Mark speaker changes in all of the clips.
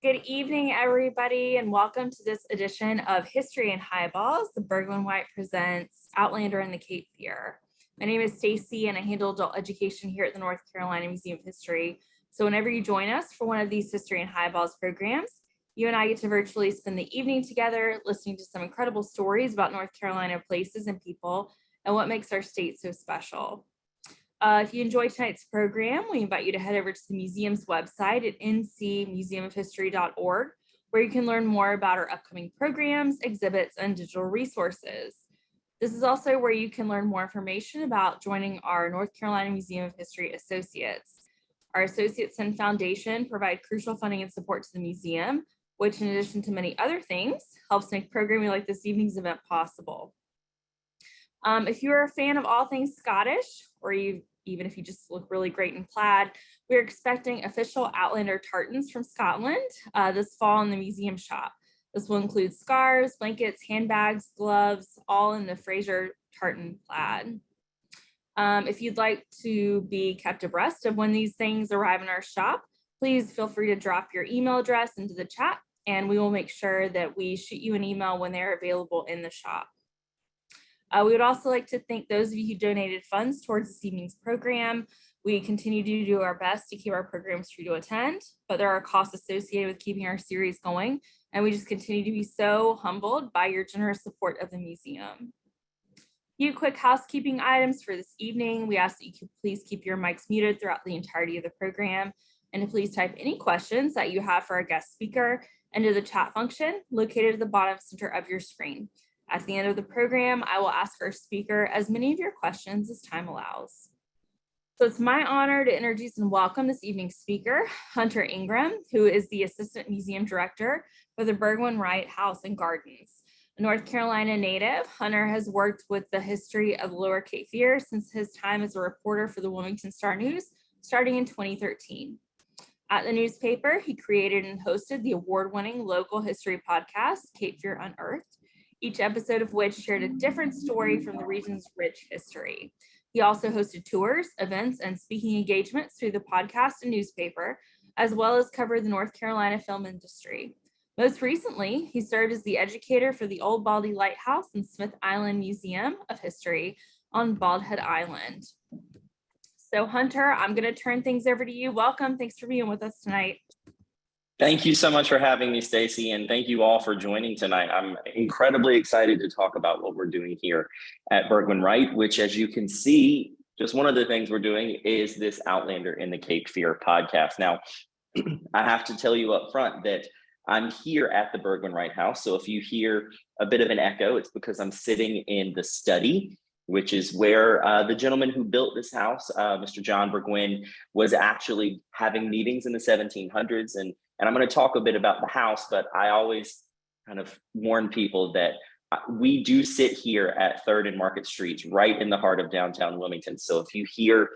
Speaker 1: Good evening, everybody, and welcome to this edition of History and Highballs. The Bergman White presents Outlander and the Cape Fear. My name is Stacy, and I handle adult education here at the North Carolina Museum of History. So whenever you join us for one of these History and Highballs programs, you and I get to virtually spend the evening together listening to some incredible stories about North Carolina places and people and what makes our state so special. If you enjoyed tonight's program, we invite you to head over to the museum's website at ncmuseumofhistory.org, where you can learn more about our upcoming programs, exhibits, and digital resources. This is also where you can learn more information about joining our North Carolina Museum of History Associates. Our associates and foundation provide crucial funding and support to the museum, which, in addition to many other things, helps make programming like this evening's event possible. If you're a fan of all things Scottish, or even if you just look really great in plaid, we're expecting official Outlander tartans from Scotland this fall in the museum shop. This will include scarves, blankets, handbags, gloves, all in the Fraser tartan plaid. If you'd like to be kept abreast of when these things arrive in our shop, please feel free to drop your email address into the chat, and we will make sure that we shoot you an email when they're available in the shop. We would also like to thank those of you who donated funds towards this evening's program. We continue to do our best to keep our programs free to attend, but there are costs associated with keeping our series going, and we just continue to be so humbled by your generous support of the museum. A few quick housekeeping items for this evening. We ask that you could please keep your mics muted throughout the entirety of the program, and to please type any questions that you have for our guest speaker into the chat function located at the bottom center of your screen. At the end of the program, I will ask our speaker as many of your questions as time allows. So it's my honor to introduce and welcome this evening's speaker, Hunter Ingram, who is the Assistant Museum Director for the Bergman Wright House and Gardens. A North Carolina native, Hunter has worked with the history of the Lower Cape Fear since his time as a reporter for the Wilmington Star-News, starting in 2013. At the newspaper, he created and hosted the award-winning local history podcast, Cape Fear Unearthed, each episode of which shared a different story from the region's rich history. He also hosted tours, events, and speaking engagements through the podcast and newspaper, as well as covered the North Carolina film industry. Most recently, he served as the educator for the Old Baldy Lighthouse and Smith Island Museum of History on Bald Head Island. So Hunter, I'm going to turn things over to you. Welcome. Thanks for being with us tonight.
Speaker 2: Thank you so much for having me, Stacy, and thank you all for joining tonight. I'm incredibly excited to talk about what we're doing here at Bergman Wright, which, as you can see, just one of the things we're doing is this Outlander in the Cape Fear podcast. Now, I have to tell you up front that I'm here at the Bergman Wright House, so if you hear a bit of an echo, it's because I'm sitting in the study, which is where the gentleman who built this house, Mr. John Burgwyn, was actually having meetings in the 1700s. And I'm going to talk a bit about the house, but I always kind of warn people that we do sit here at 3rd and Market Streets, right in the heart of downtown Wilmington. So if you hear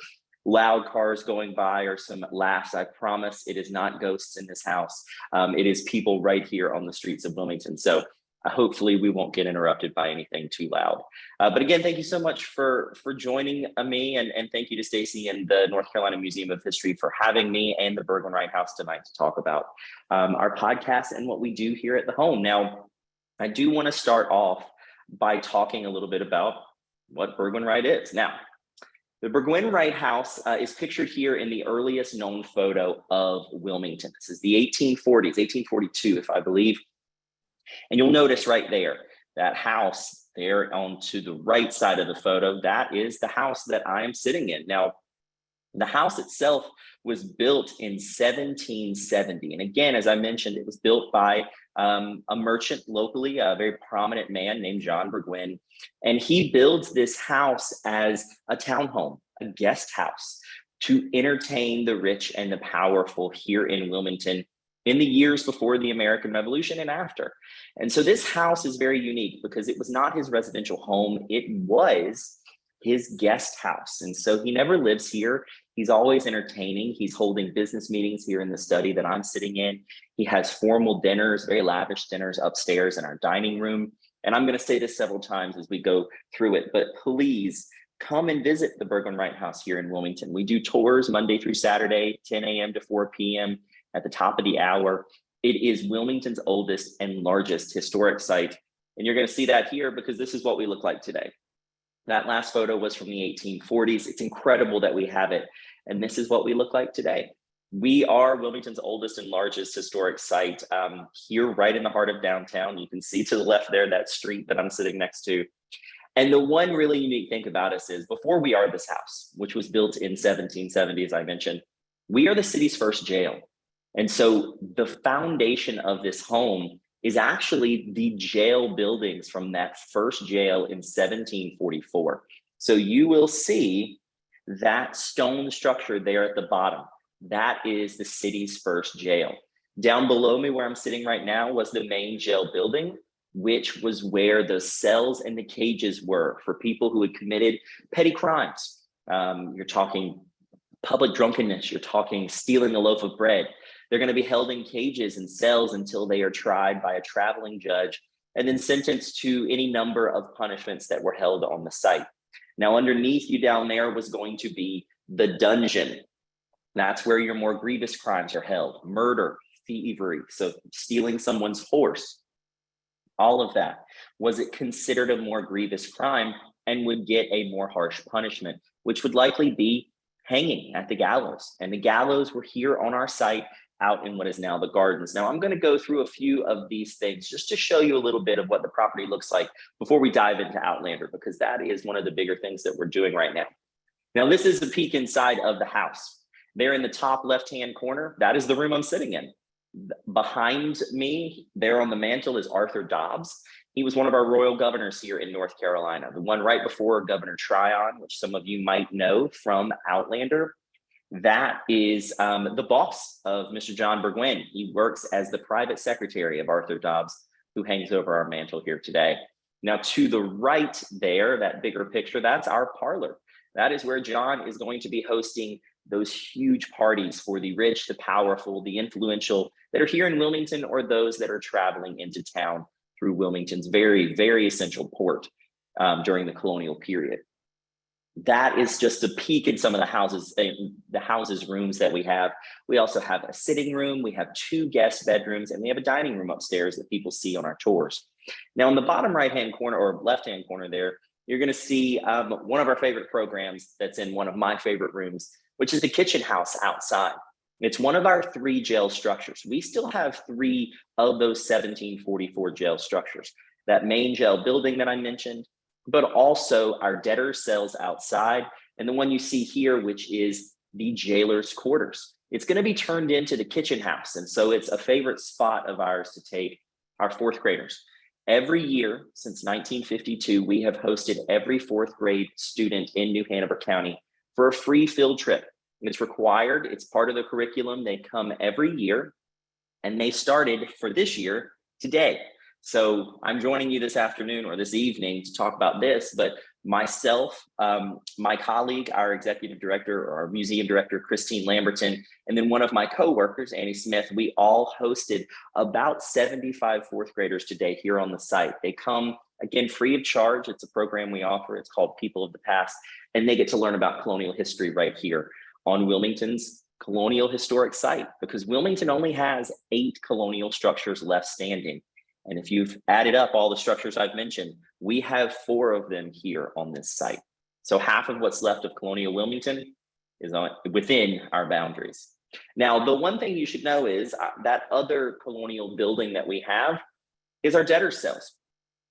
Speaker 2: loud cars going by or some laughs, I promise it is not ghosts in this house. It is people right here on the streets of Wilmington. So hopefully we won't get interrupted by anything too loud. But again, thank you so much for joining me, and thank you to Stacy and the North Carolina Museum of History for having me and the Bergman Wright House tonight to talk about our podcast and what we do here at the home. Now, I do want to start off by talking a little bit about what Bergman Wright is. Now, the Bergman Wright House is pictured here in the earliest known photo of Wilmington. This is the 1840s, 1842, if I believe. And you'll notice right there, that house there on to the right side of the photo, that is the house that I am sitting in. Now, the house itself was built in 1770. And again, as I mentioned, it was built by a merchant locally, a very prominent man named John Burgwyn. And he builds this house as a townhome, a guest house, to entertain the rich and the powerful here in Wilmington in the years before the American Revolution and after. And so this house is very unique because it was not his residential home, it was his guest house. And so he never lives here. He's always entertaining. He's holding business meetings here in the study that I'm sitting in. He has formal dinners, very lavish dinners upstairs in our dining room. And I'm going to say this several times as we go through it, but please come and visit the Bergman Wright House here in Wilmington. We do tours Monday through Saturday, 10 a.m. to 4 p.m. at the top of the hour. It is Wilmington's oldest and largest historic site. And you're going to see that here because this is what we look like today. That last photo was from the 1840s. It's incredible that we have it. And this is what we look like today. We are Wilmington's oldest and largest historic site here right in the heart of downtown. You can see to the left there, that street that I'm sitting next to. And the one really unique thing about us is before we are this house, which was built in 1770, as I mentioned, we are the city's first jail. And so the foundation of this home is actually the jail buildings from that first jail in 1744. So you will see that stone structure there at the bottom. That is the city's first jail. Down below me where I'm sitting right now was the main jail building, which was where the cells and the cages were for people who had committed petty crimes. You're talking public drunkenness, you're talking stealing a loaf of bread. They're going to be held in cages and cells until they are tried by a traveling judge and then sentenced to any number of punishments that were held on the site. Now, underneath you down there was going to be the dungeon. That's where your more grievous crimes are held: murder, thievery, so stealing someone's horse, all of that. Was it considered a more grievous crime and would get a more harsh punishment, which would likely be hanging at the gallows. And the gallows were here on our site out in what is now the gardens. Now I'm going to go through a few of these things just to show you a little bit of what the property looks like before we dive into Outlander, because that is one of the bigger things that we're doing right now. Now this is the peek inside of the house. There in the top left-hand corner, that is the room I'm sitting in. Behind me, there on the mantle, is Arthur Dobbs. He was one of our royal governors here in North Carolina, the one right before Governor Tryon, which some of you might know from Outlander. That is the boss of Mr. John Burgwin. He works as the private secretary of Arthur Dobbs, who hangs over our mantle here today. Now to the right there, that bigger picture, that's our parlor. That is where John is going to be hosting those huge parties for the rich, the powerful, the influential that are here in Wilmington, or those that are traveling into town through Wilmington's very, very essential port during the colonial period. That is just a peek in some of the houses rooms that we have. We also have a sitting room, we have 2 guest bedrooms, and we have a dining room upstairs that people see on our tours. Now in the bottom right-hand corner or left-hand corner there, you're gonna see one of our favorite programs that's in one of my favorite rooms, which is the kitchen house outside. It's one of our 3 jail structures. We still have 3 of those 1744 jail structures. That main jail building that I mentioned, but also our debtors' cells outside, and the one you see here, which is the jailer's quarters. It's going to be turned into the kitchen house, and so it's a favorite spot of ours to take our 4th graders. Every year since 1952, we have hosted every 4th grade student in New Hanover County for a free field trip. It's required, it's part of the curriculum. They come every year, and they started for this year today. So I'm joining you this afternoon or this evening to talk about this, but myself, my colleague, our executive director, or our museum director, Christine Lamberton, and then one of my coworkers, Annie Smith, we all hosted about 75 4th graders today here on the site. They come, again, free of charge. It's a program we offer. It's called People of the Past, and they get to learn about colonial history right here on Wilmington's colonial historic site, because Wilmington only has 8 colonial structures left standing. And if you've added up all the structures I've mentioned, we have 4 of them here on this site. So half of what's left of colonial Wilmington is within our boundaries. Now, the one thing you should know is that other colonial building that we have is our debtors' cells.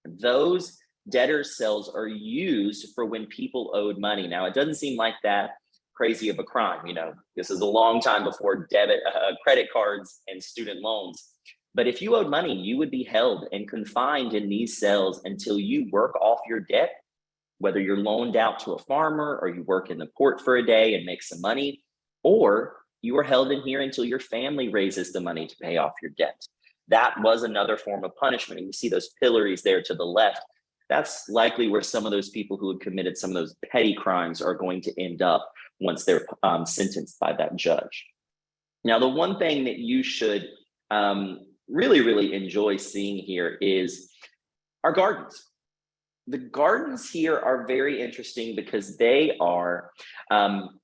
Speaker 2: Those debtors' cells are used for when people owed money. Now, it doesn't seem like that crazy of a crime. You know, this is a long time before credit cards and student loans. But if you owed money, you would be held and confined in these cells until you work off your debt, whether you're loaned out to a farmer or you work in the port for a day and make some money, or you are held in here until your family raises the money to pay off your debt. That was another form of punishment. And you see those pillories there to the left. That's likely where some of those people who had committed some of those petty crimes are going to end up once they're sentenced by that judge. Now, the one thing that you should really enjoy seeing here is our gardens. The gardens here are very interesting because they are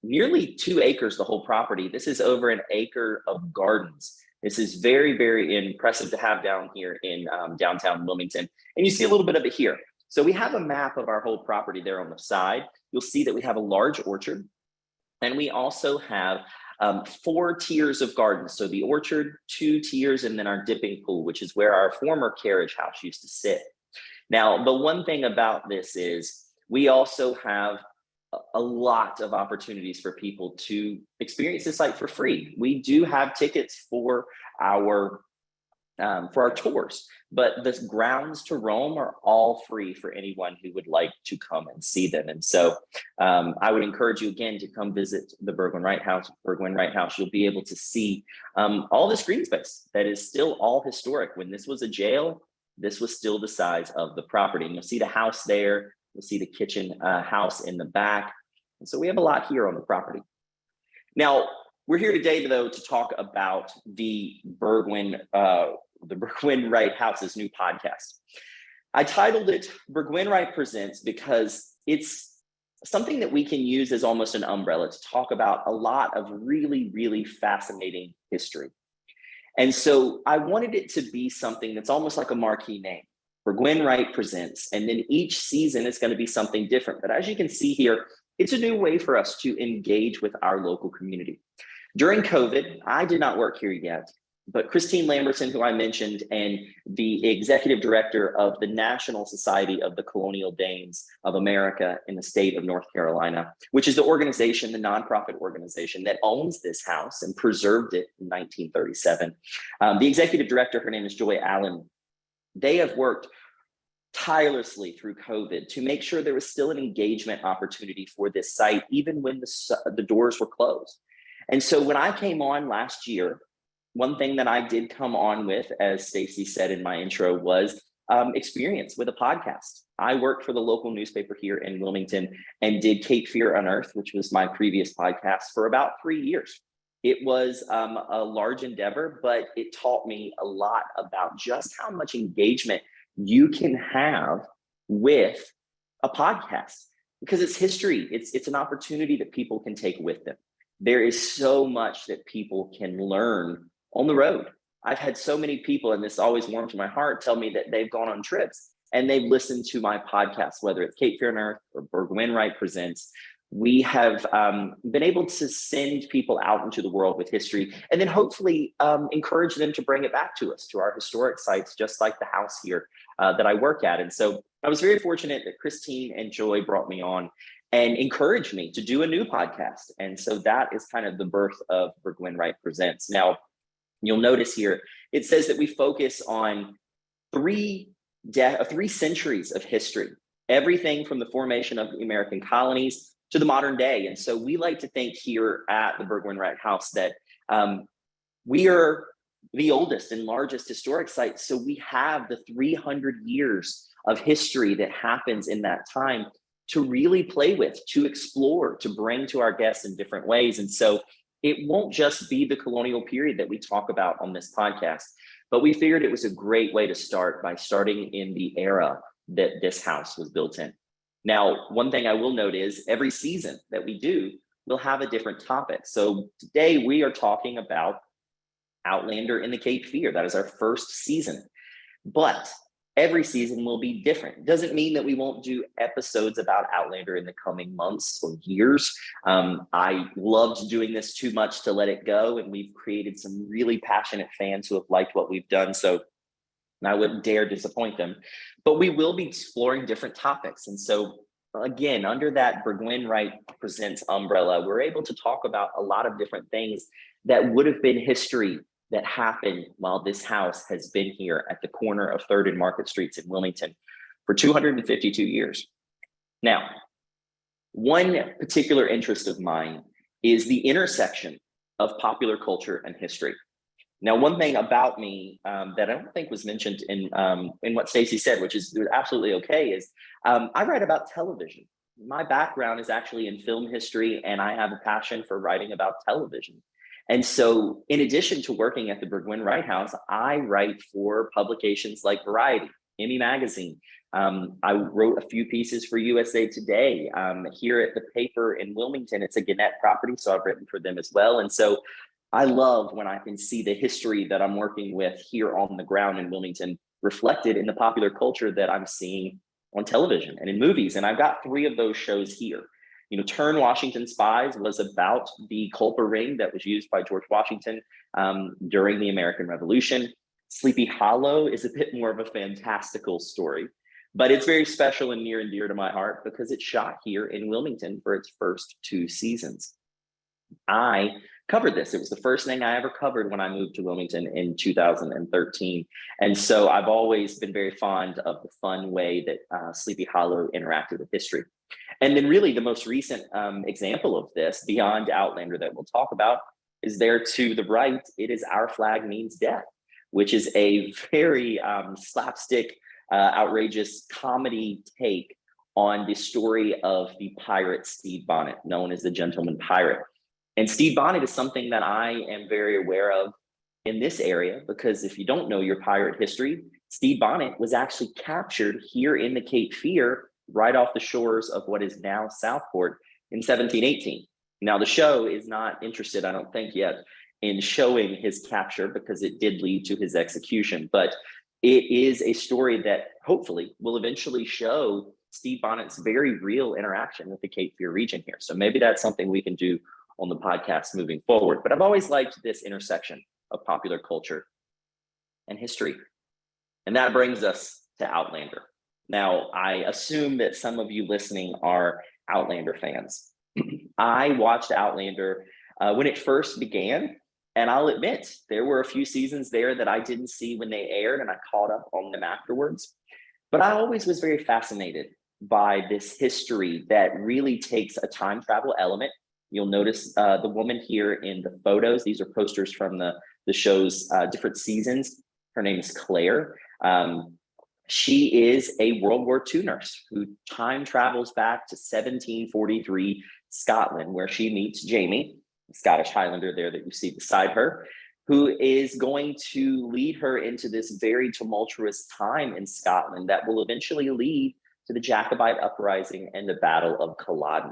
Speaker 2: nearly 2 acres, the whole property. This is over an acre of gardens. This is very, very impressive to have down here in downtown Wilmington. And you see a little bit of it here. So we have a map of our whole property there on the side. You'll see that we have a large orchard, and we also have 4 tiers of gardens. So the orchard, 2 tiers, and then our dipping pool, which is where our former carriage house used to sit. Now, the one thing about this is we also have a lot of opportunities for people to experience the site for free. We do have tickets for our tours, but the grounds to roam are all free for anyone who would like to come and see them. And so I would encourage you again to come visit the Burgwin Wright House. Burgwin Wright House, you'll be able to see all this green space that is still all historic. When this was a jail, this was still the size of the property. And you'll see the house there. You'll see the kitchen house in the back. And so we have a lot here on the property. Now, we're here today, though, to talk about the Burgwin Wright House's new podcast. I titled it Burgwin Wright Presents because it's something that we can use as almost an umbrella to talk about a lot of really, really fascinating history. And so I wanted it to be something that's almost like a marquee name. Burgwin Wright Presents, and then each season is going to be something different. But as you can see here, it's a new way for us to engage with our local community. During COVID, I did not work here yet, but Christine Lamberson, who I mentioned, and the executive director of the National Society of the Colonial Dames of America in the state of North Carolina, which is the organization, the nonprofit organization that owns this house and preserved it in 1937. The executive director, her name is Joy Allen. They have worked tirelessly through COVID to make sure there was still an engagement opportunity for this site, even when the doors were closed. And so when I came on last year, one thing that I did come on with, as Stacy said in my intro, was experience with a podcast. I worked for the local newspaper here in Wilmington and did Cape Fear Unearthed, which was my previous podcast, for about 3 years. It was a large endeavor, but it taught me a lot about just how much engagement you can have with a podcast, because it's history. It's an opportunity that people can take with them. There is so much that people can learn on the road. I've had so many people, and this always warms my heart, tell me that they've gone on trips and they've listened to my podcast, whether it's Cape Fear Unearthed or Burgwin Wright Presents. We have been able to send people out into the world with history, and then hopefully encourage them to bring it back to us, to our historic sites, just like the house here that I work at. And so I was very fortunate that Christine and Joy brought me on and encouraged me to do a new podcast. And so that is kind of the birth of Burgwin Wright Presents. Now, you'll notice here, it says that we focus on three centuries of history, everything from the formation of the American colonies to the modern day. And so we like to think here at the Burgwin Wright House that we are the oldest and largest historic site. So we have the 300 years of history that happens in that time to really play with, to explore, to bring to our guests in different ways. And so it won't just be the colonial period that we talk about on this podcast, but we figured it was a great way to start by starting in the era that this house was built in. Now, one thing I will note is every season that we do, we'll have a different topic. So today we are talking about Outlander in the Cape Fear. That is our first season, but every season will be different. Doesn't mean that we won't do episodes about Outlander in the coming months or years. I loved doing this too much to let it go, and we've created some really passionate fans who have liked what we've done. So I wouldn't dare disappoint them, but we will be exploring different topics. And so again, under that Burgwin Wright Presents umbrella, we're able to talk about a lot of different things that would have been history that happened while this house has been here at the corner of 3rd and Market Streets in Wilmington for 252 years. Now, one particular interest of mine is the intersection of popular culture and history. Now, one thing about me that I don't think was mentioned in what Stacy said, which is absolutely okay, is I write about television. My background is actually in film history, and I have a passion for writing about television. And so in addition to working at the Burgwin Wright House, I write for publications like Variety, Emmy Magazine. I wrote a few pieces for USA Today. Here at the paper in Wilmington, it's a Gannett property, so I've written for them as well. And so I love when I can see the history that I'm working with here on the ground in Wilmington reflected in the popular culture that I'm seeing on television and in movies. And I've got 3 of those shows here. Turn Washington Spies was about the Culper Ring that was used by George Washington during the American Revolution. Sleepy Hollow is a bit more of a fantastical story, but it's very special and near and dear to my heart because it's shot here in Wilmington for its first 2 seasons. I covered this. It was the first thing I ever covered when I moved to Wilmington in 2013. And so I've always been very fond of the fun way that Sleepy Hollow interacted with history. And then really the most recent example of this beyond Outlander that we'll talk about is there to the right. It is Our Flag Means Death, which is a very slapstick, outrageous comedy take on the story of the pirate Stede Bonnet, known as the Gentleman Pirate. And Stede Bonnet is something that I am very aware of in this area, because if you don't know your pirate history, Stede Bonnet was actually captured here in the Cape Fear, right off the shores of what is now Southport in 1718. Now, the show is not interested, I don't think yet, in showing his capture because it did lead to his execution, but it is a story that hopefully will eventually show Stede Bonnet's very real interaction with the Cape Fear region here. So maybe that's something we can do on the podcast moving forward. But I've always liked this intersection of popular culture and history. And that brings us to Outlander. Now, I assume that some of you listening are Outlander fans. I watched Outlander when it first began, and I'll admit there were a few seasons there that I didn't see when they aired, and I caught up on them afterwards. But I always was very fascinated by this history that really takes a time travel element. You'll notice the woman here in the photos. These are posters from the show's different seasons. Her name is Claire. She is a World War II nurse who time travels back to 1743 Scotland, where she meets Jamie, the Scottish Highlander there that you see beside her, who is going to lead her into this very tumultuous time in Scotland that will eventually lead to the Jacobite uprising and the Battle of Culloden.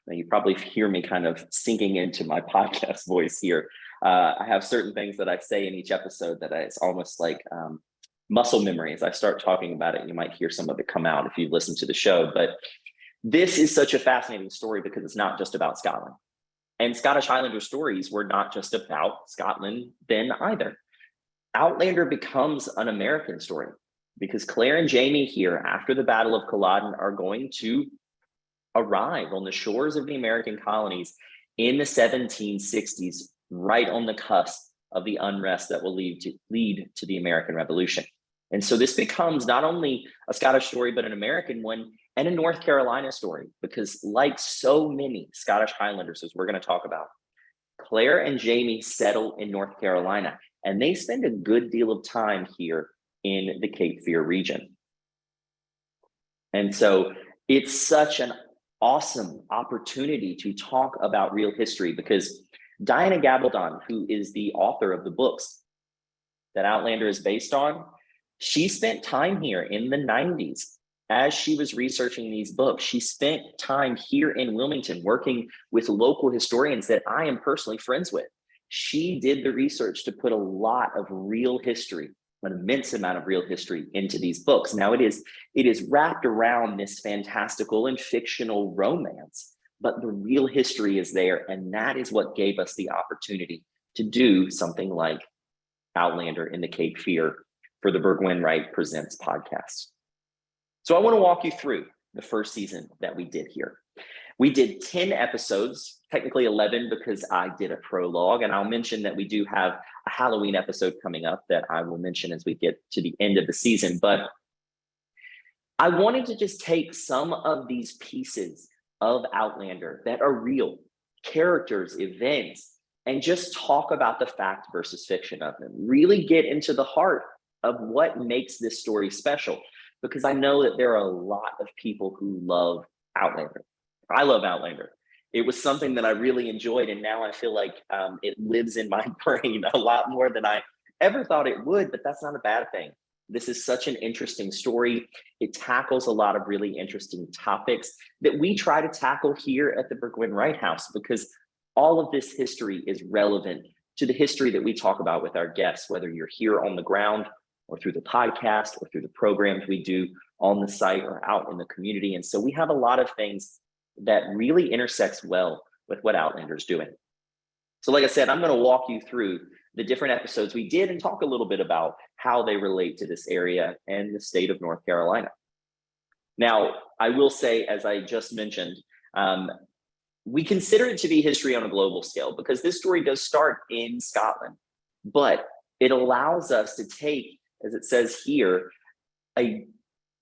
Speaker 2: Now, you probably hear me kind of sinking into my podcast voice here. I have certain things that I say in each episode that it's almost like muscle memory. As I start talking about it, you might hear some of it come out if you listen to the show. But this is such a fascinating story because it's not just about Scotland. And Scottish Highlander stories were not just about Scotland then either. Outlander becomes an American story because Claire and Jamie here after the Battle of Culloden are going to arrive on the shores of the American colonies in the 1760s, right on the cusp of the unrest that will lead to the American Revolution. And so this becomes not only a Scottish story, but an American one and a North Carolina story, because like so many Scottish Highlanders, as we're going to talk about, Claire and Jamie settle in North Carolina, and they spend a good deal of time here in the Cape Fear region. And so it's such an awesome opportunity to talk about real history because Diana Gabaldon, who is the author of the books that Outlander is based on, she spent time here in the 90s as she was researching these books. She spent time here in Wilmington working with local historians that I am personally friends with. She did the research to put a lot of real history, an immense amount of real history into these books. Now it is wrapped around this fantastical and fictional romance, but the real history is there. And that is what gave us the opportunity to do something like Outlander in the Cape Fear for the Burgwyn Wright Presents podcast. So I want to walk you through the first season that we did here. We did 10 episodes, technically 11 because I did a prologue, and I'll mention that we do have a Halloween episode coming up that I will mention as we get to the end of the season. But I wanted to just take some of these pieces of Outlander that are real, characters, events, and just talk about the fact versus fiction of them. Really get into the heart of what makes this story special, because I know that there are a lot of people who love Outlander. I love Outlander. It was something that I really enjoyed, and now I feel like it lives in my brain a lot more than I ever thought it would, but that's not a bad thing. This is such an interesting story. It tackles a lot of really interesting topics that we try to tackle here at the Burgwyn Wright House, because all of this history is relevant to the history that we talk about with our guests, whether you're here on the ground or through the podcast or through the programs we do on the site or out in the community. And so we have a lot of things that really intersects well with what Outlander's doing. So like I said, I'm going to walk you through the different episodes we did and talk a little bit about how they relate to this area and the state of North Carolina. Now, I will say, as I just mentioned, we consider it to be history on a global scale because this story does start in Scotland, but it allows us to take, as it says here, a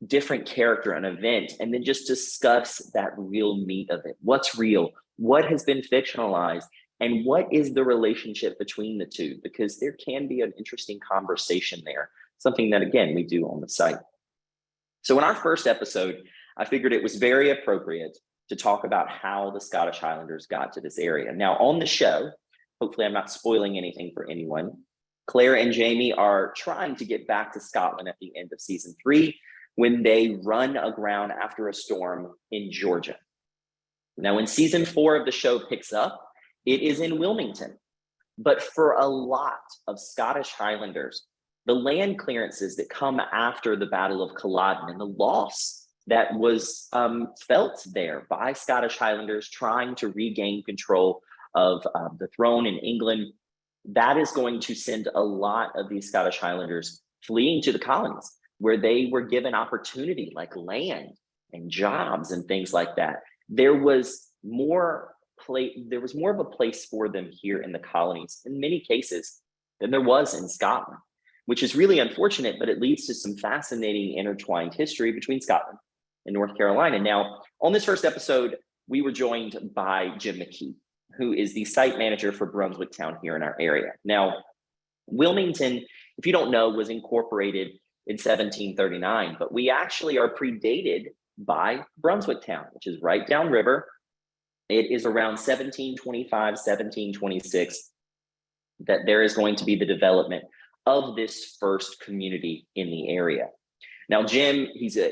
Speaker 2: different character, an event, and then just discuss that real meat of it. What's real? What has been fictionalized? And what is the relationship between the two? Because there can be an interesting conversation there, something that, again, we do on the site. So in our first episode, I figured it was very appropriate to talk about how the Scottish Highlanders got to this area. Now on the show, hopefully I'm not spoiling anything for anyone, Claire and Jamie are trying to get back to Scotland at the end of season 3 when they run aground after a storm in Georgia. Now when season 4 of the show picks up, it is in Wilmington. But for a lot of Scottish Highlanders, the land clearances that come after the Battle of Culloden and the loss that was felt there by Scottish Highlanders trying to regain control of the throne in England, that is going to send a lot of these Scottish Highlanders fleeing to the colonies where they were given opportunity like land and jobs and things like that. There was more of a place for them here in the colonies in many cases than there was in Scotland, which is really unfortunate, but it leads to some fascinating intertwined history between Scotland and North Carolina. Now, on this first episode, we were joined by Jim McKee, who is the site manager for Brunswick Town here in our area. Now, Wilmington, if you don't know, was incorporated in 1739, but we actually are predated by Brunswick Town, which is right downriver. It is around 1725, 1726 that there is going to be the development of this first community in the area. Now, Jim, he's a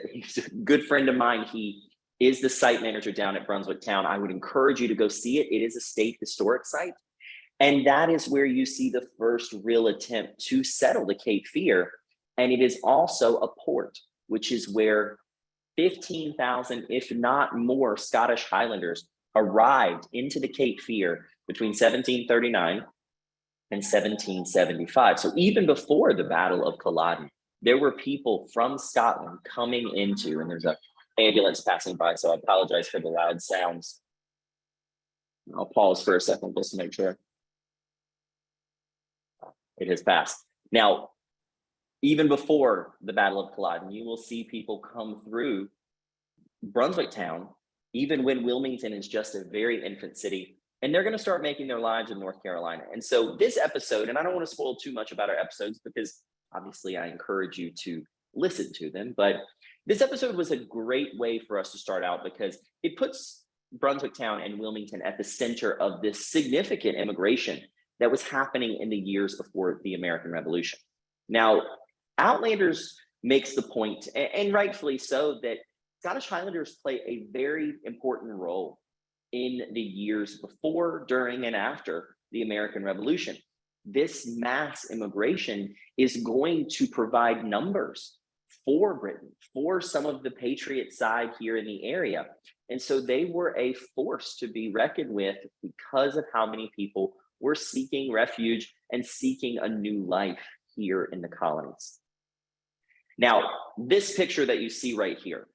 Speaker 2: good friend of mine. He is the site manager down at Brunswick Town. I would encourage you to go see it. It is a state historic site. And that is where you see the first real attempt to settle the Cape Fear. And it is also a port, which is where 15,000, if not more, Scottish Highlanders arrived into the Cape Fear between 1739 and 1775. So even before the Battle of Culloden, there were people from Scotland coming into, and there's an ambulance passing by, so I apologize for the loud sounds. I'll pause for a second just to make sure. It has passed. Now, even before the Battle of Culloden, you will see people come through Brunswick Town, even when Wilmington is just a very infant city, and they're going to start making their lives in North Carolina. And so this episode, and I don't want to spoil too much about our episodes because obviously I encourage you to listen to them, but this episode was a great way for us to start out because it puts Brunswick Town and Wilmington at the center of this significant immigration that was happening in the years before the American Revolution. Now, Outlanders makes the point, and rightfully so, that Scottish Highlanders play a very important role in the years before, during, and after the American Revolution. This mass immigration is going to provide numbers for Britain, for some of the Patriot side here in the area. And so they were a force to be reckoned with because of how many people were seeking refuge and seeking a new life here in the colonies. Now, this picture that you see right here,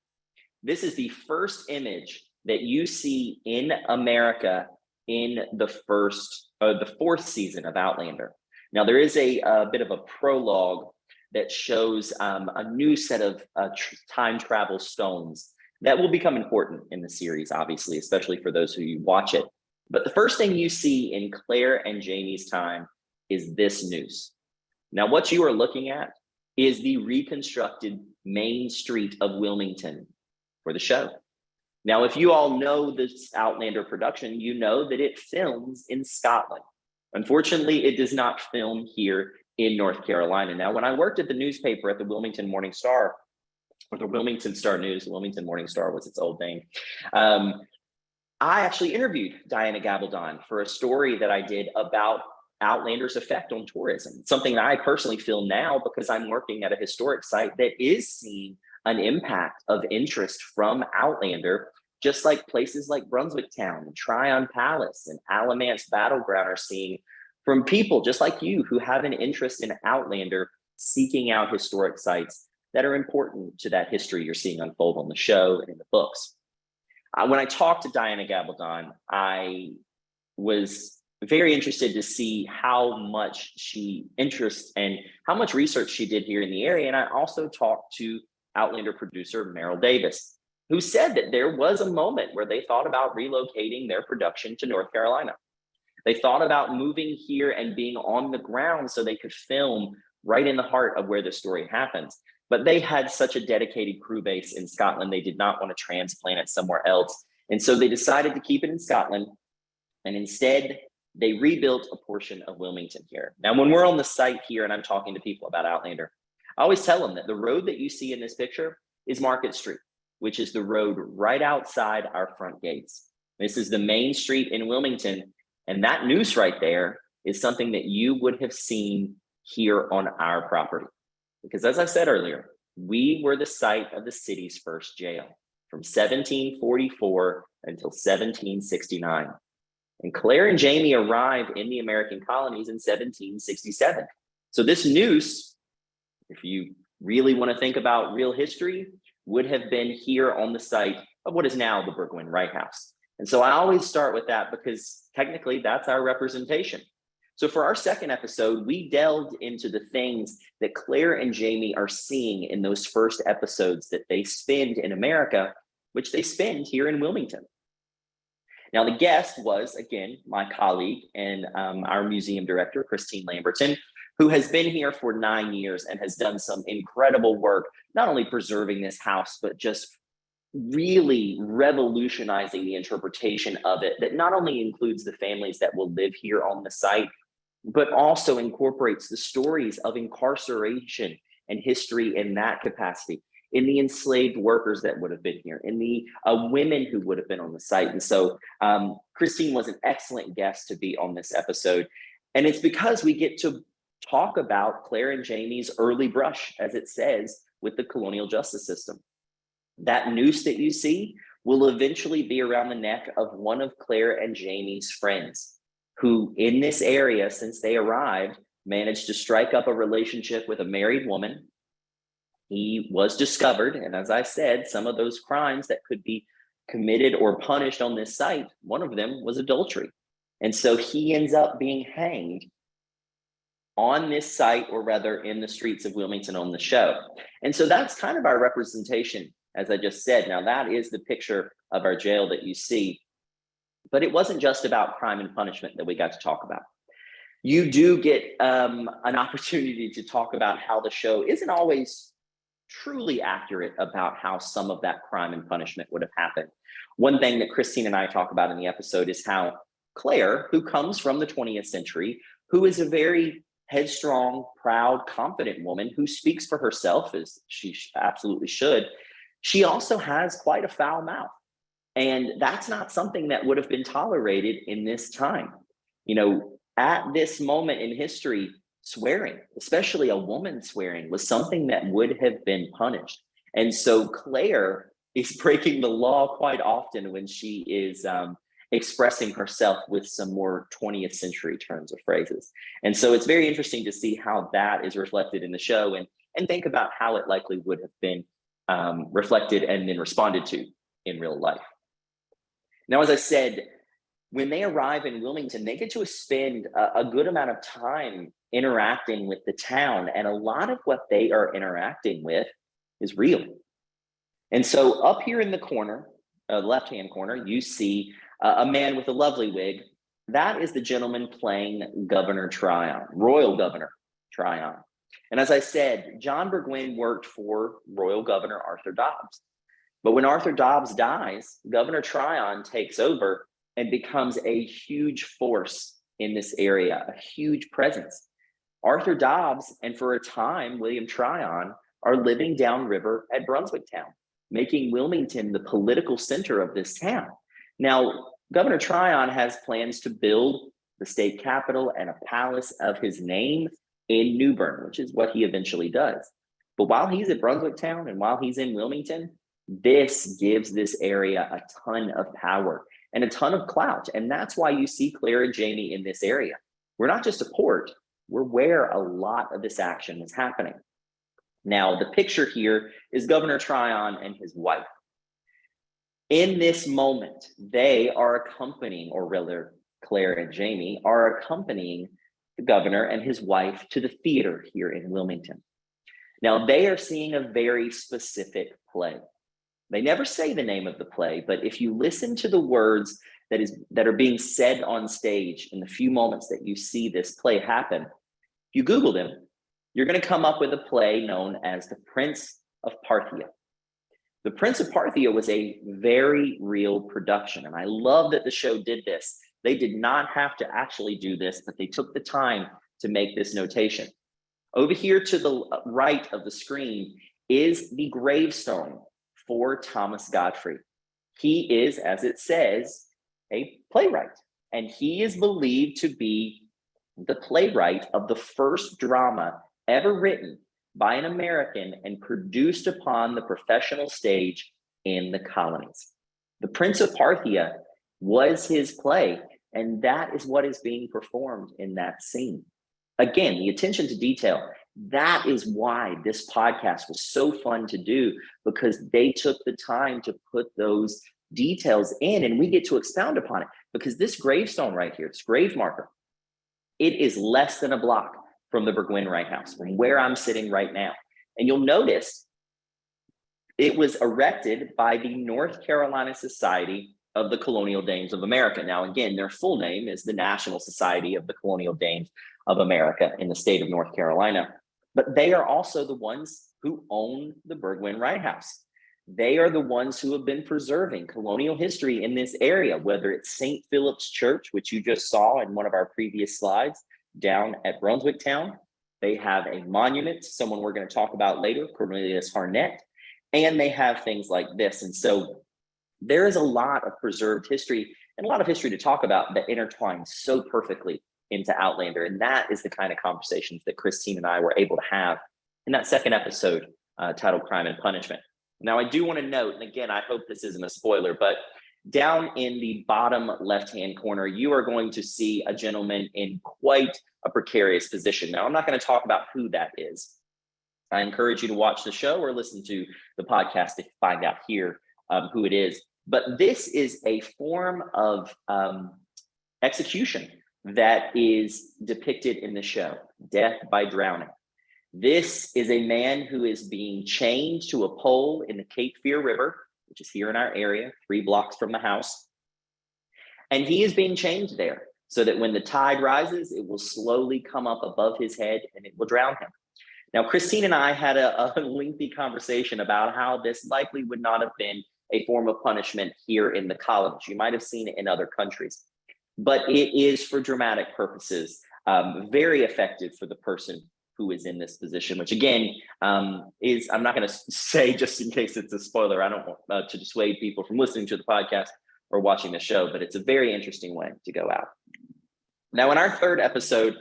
Speaker 2: this is the first image that you see in America in the fourth season of Outlander. Now, there is a bit of a prologue that shows a new set of time travel stones that will become important in the series, obviously, especially for those who watch it. But the first thing you see in Claire and Jamie's time is this noose. Now, what you are looking at is the reconstructed main street of Wilmington for the show. Now, if you all know this Outlander production, you know that it films in Scotland. Unfortunately, it does not film here in North Carolina. Now, when I worked at the newspaper at the Wilmington Morning Star, or the Wilmington Star News, Wilmington Morning Star was its old name, I actually interviewed Diana Gabaldon for a story that I did about Outlander's effect on tourism. Something that I personally feel now because I'm working at a historic site that is seeing an impact of interest from Outlander, just like places like Brunswick Town, and Tryon Palace, and Alamance Battleground are seeing from people just like you who have an interest in Outlander, seeking out historic sites that are important to that history you're seeing unfold on the show and in the books. When I talked to Diana Gabaldon, I was very interested to see how much interest and how much research she did here in the area. And I also talked to Outlander producer Merrill Davis, who said that there was a moment where they thought about relocating their production to North Carolina. They thought about moving here and being on the ground so they could film right in the heart of where the story happens. But they had such a dedicated crew base in Scotland, they did not want to transplant it somewhere else. And so they decided to keep it in Scotland. And instead, they rebuilt a portion of Wilmington here. Now, when we're on the site here and I'm talking to people about Outlander, I always tell them that the road that you see in this picture is Market Street, which is the road right outside our front gates. This is the main street in Wilmington. And that noose right there is something that you would have seen here on our property. Because as I said earlier, we were the site of the city's first jail from 1744 until 1769. And Claire and Jamie arrived in the American colonies in 1767. So this noose, if you really want to think about real history, would have been here on the site of what is now the Burgoyne Wright House. And so I always start with that because technically that's our representation. So for our second episode, we delved into the things that Claire and Jamie are seeing in those first episodes that they spend in America, which they spend here in Wilmington. Now, the guest was, again, my colleague and our museum director, Christine Lamberton, who has been here for 9 years and has done some incredible work, not only preserving this house, but just really revolutionizing the interpretation of it that not only includes the families that will live here on the site, but also incorporates the stories of incarceration and history in that capacity, in the enslaved workers that would have been here, in the women who would have been on the site. And so Christine was an excellent guest to be on this episode. And it's because we get to talk about Claire and Jamie's early brush, as it says, with the colonial justice system. That noose that you see will eventually be around the neck of one of Claire and Jamie's friends, who in this area, since they arrived, managed to strike up a relationship with a married woman. He was discovered, and as I said, some of those crimes that could be committed or punished on this site, one of them was adultery. And so he ends up being hanged on this site, or rather in the streets of Wilmington on the show. And so that's kind of our representation, as I just said. Now that is the picture of our jail that you see. But it wasn't just about crime and punishment that we got to talk about. You do get an opportunity to talk about how the show isn't always truly accurate about how some of that crime and punishment would have happened. One thing that Christine and I talk about in the episode is how Claire, who comes from the 20th century, who is a very headstrong, proud, confident woman who speaks for herself, as she absolutely should, she also has quite a foul mouth. And that's not something that would have been tolerated in this time. You know, at this moment in history, swearing, especially a woman swearing, was something that would have been punished. And so Claire is breaking the law quite often when she is expressing herself with some more 20th century terms of phrases. And so it's very interesting to see how that is reflected in the show and think about how it likely would have been reflected and then responded to in real life. Now, as I said, when they arrive in Wilmington, they get to spend a good amount of time interacting with the town. And a lot of what they are interacting with is real. And so up here in the corner, left-hand corner, you see a man with a lovely wig. That is the gentleman playing Governor Tryon, Royal Governor Tryon. And as I said, John Burgoyne worked for Royal Governor Arthur Dobbs. But when Arthur Dobbs dies, Governor Tryon takes over and becomes a huge force in this area, a huge presence. Arthur Dobbs, and for a time, William Tryon, are living downriver at Brunswick Town, making Wilmington the political center of this town. Now, Governor Tryon has plans to build the state capital, and a palace of his name in New Bern, which is what he eventually does. But while he's at Brunswick Town and while he's in Wilmington, this gives this area a ton of power and a ton of clout. And that's why you see Claire and Jamie in this area. We're not just a port, we're where a lot of this action is happening. Now, the picture here is Governor Tryon and his wife. In this moment, they are accompanying, or rather, Claire and Jamie are accompanying the governor and his wife to the theater here in Wilmington. Now, they are seeing a very specific play. They never say the name of the play, but if you listen to the words that are being said on stage in the few moments that you see this play happen, if you Google them, you're going to come up with a play known as The Prince of Parthia. The Prince of Parthia was a very real production, and I love that the show did this. They did not have to actually do this, but they took the time to make this notation. Over here to the right of the screen is the gravestone for Thomas Godfrey. He is, as it says, a playwright, and he is believed to be the playwright of the first drama ever written by an American and produced upon the professional stage in the colonies. The Prince of Parthia was his play, and that is what is being performed in that scene. Again, the attention to detail, that is why this podcast was so fun to do, because they took the time to put those details in, and we get to expound upon it, because this gravestone right here, this grave marker, it is less than a block from the Burgwyn Wright House, from where I'm sitting right now. And you'll notice it was erected by the North Carolina Society of the Colonial Dames of America. Now, again, their full name is the National Society of the Colonial Dames of America in the state of North Carolina. But they are also the ones who own the Burgwyn Wright House. They are the ones who have been preserving colonial history in this area, whether it's St. Philip's Church, which you just saw in one of our previous slides, down at Brunswick Town. They have a monument to someone we're going to talk about later, Cornelius Harnett, and they have things like this. And so there is a lot of preserved history and a lot of history to talk about that intertwines so perfectly into Outlander. And that is the kind of conversations that Christine and I were able to have in that second episode titled Crime and Punishment. Now, I do want to note, and again, I hope this isn't a spoiler, but down in the bottom left-hand corner, you are going to see a gentleman in quite a precarious position. Now, I'm not going to talk about who that is. I encourage you to watch the show or listen to the podcast to find out here who it is. But this is a form of execution that is depicted in the show, death by drowning. This is a man who is being chained to a pole in the Cape Fear River, which is here in our area, 3 blocks from the house. And he is being chained there so that when the tide rises, it will slowly come up above his head and it will drown him. Now, Christine and I had a lengthy conversation about how this likely would not have been a form of punishment here in the colonies. You might have seen it in other countries, but it is for dramatic purposes, very effective for the person who is in this position, which again, is, I'm not going to say just in case it's a spoiler, I don't want to dissuade people from listening to the podcast or watching the show, but it's a very interesting way to go out. Now, in our third episode,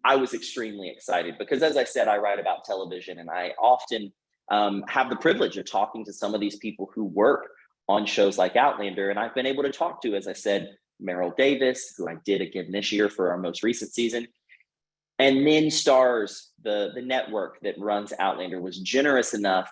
Speaker 2: I was extremely excited because, as I said, I write about television, and I often have the privilege of talking to some of these people who work on shows like Outlander. And I've been able to talk to, as I said, Meryl Davis, who I did again this year for our most recent season. And then Starz, the network that runs Outlander, was generous enough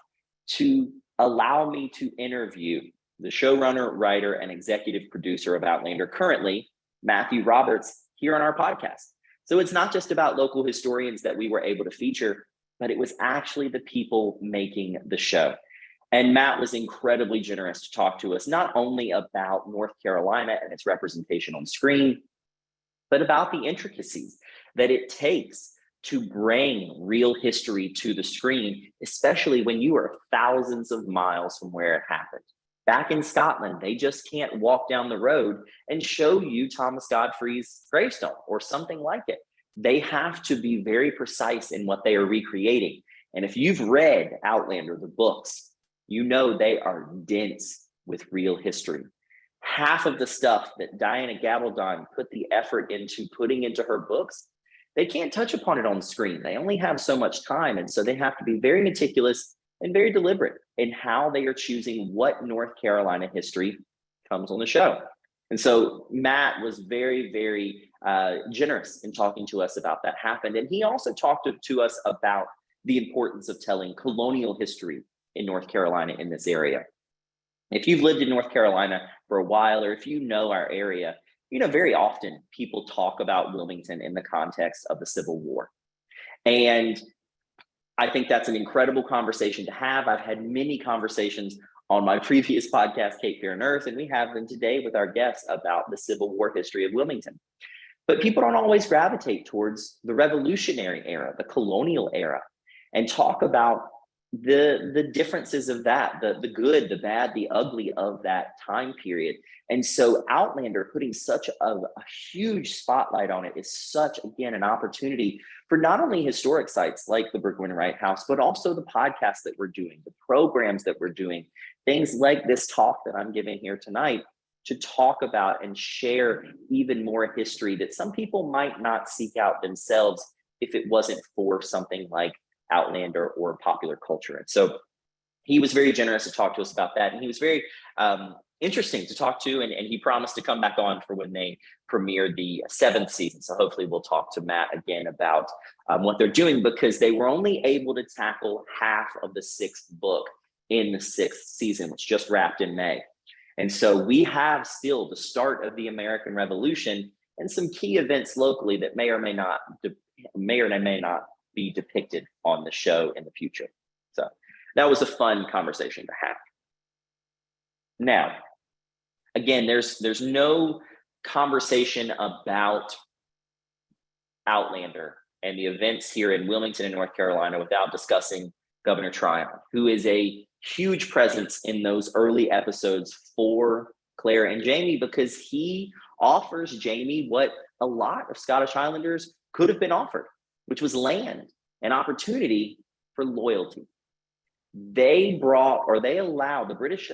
Speaker 2: to allow me to interview the showrunner, writer, and executive producer of Outlander, currently Matthew Roberts, here on our podcast. So it's not just about local historians that we were able to feature, but it was actually the people making the show. And Matt was incredibly generous to talk to us, not only about North Carolina and its representation on screen, but about the intricacies that it takes to bring real history to the screen, especially when you are thousands of miles from where it happened. Back in Scotland, they just can't walk down the road and show you Thomas Godfrey's gravestone or something like it. They have to be very precise in what they are recreating. And if you've read Outlander, the books, you know they are dense with real history. half of the stuff that Diana Gabaldon put the effort into putting into her books, they can't touch upon it on the screen. They only have so much time. And so they have to be very meticulous and very deliberate in how they are choosing what North Carolina history comes on the show. And so Matt was very, very generous in talking to us about that happened. And he also talked to us about the importance of telling colonial history in North Carolina in this area. If you've lived in North Carolina for a while, or if you know our area, you know, very often people talk about Wilmington in the context of the Civil War. And I think that's an incredible conversation to have. I've had many conversations on my previous podcast, Cape Fear and Earth, and we have them today with our guests about the Civil War history of Wilmington. But people don't always gravitate towards the Revolutionary era, the colonial era, and talk about the differences of that, the good, the bad, the ugly of that time period. And so Outlander putting such a huge spotlight on it is such, again, an opportunity for not only historic sites like the Burgwin Wright House, but also the podcasts that we're doing, the programs that we're doing, things like this talk that I'm giving here tonight, to talk about and share even more history that some people might not seek out themselves if it wasn't for something like Outlander or popular culture. And so he was very generous to talk to us about that. And he was very interesting to talk to. And he promised to come back on for when they premiere the 7th season. So hopefully we'll talk to Matt again about what they're doing, because they were only able to tackle half of the 6th book in the 6th season, which just wrapped in May. And so we have still the start of the American Revolution and some key events locally that may or may not be depicted on the show in the future. So that was a fun conversation to have. Now, again, there's no conversation about Outlander and the events here in Wilmington and North Carolina without discussing Governor Tryon, who is a huge presence in those early episodes for Claire and Jamie, because he offers Jamie what a lot of Scottish Highlanders could have been offered, which was land, an opportunity for loyalty. They allowed the British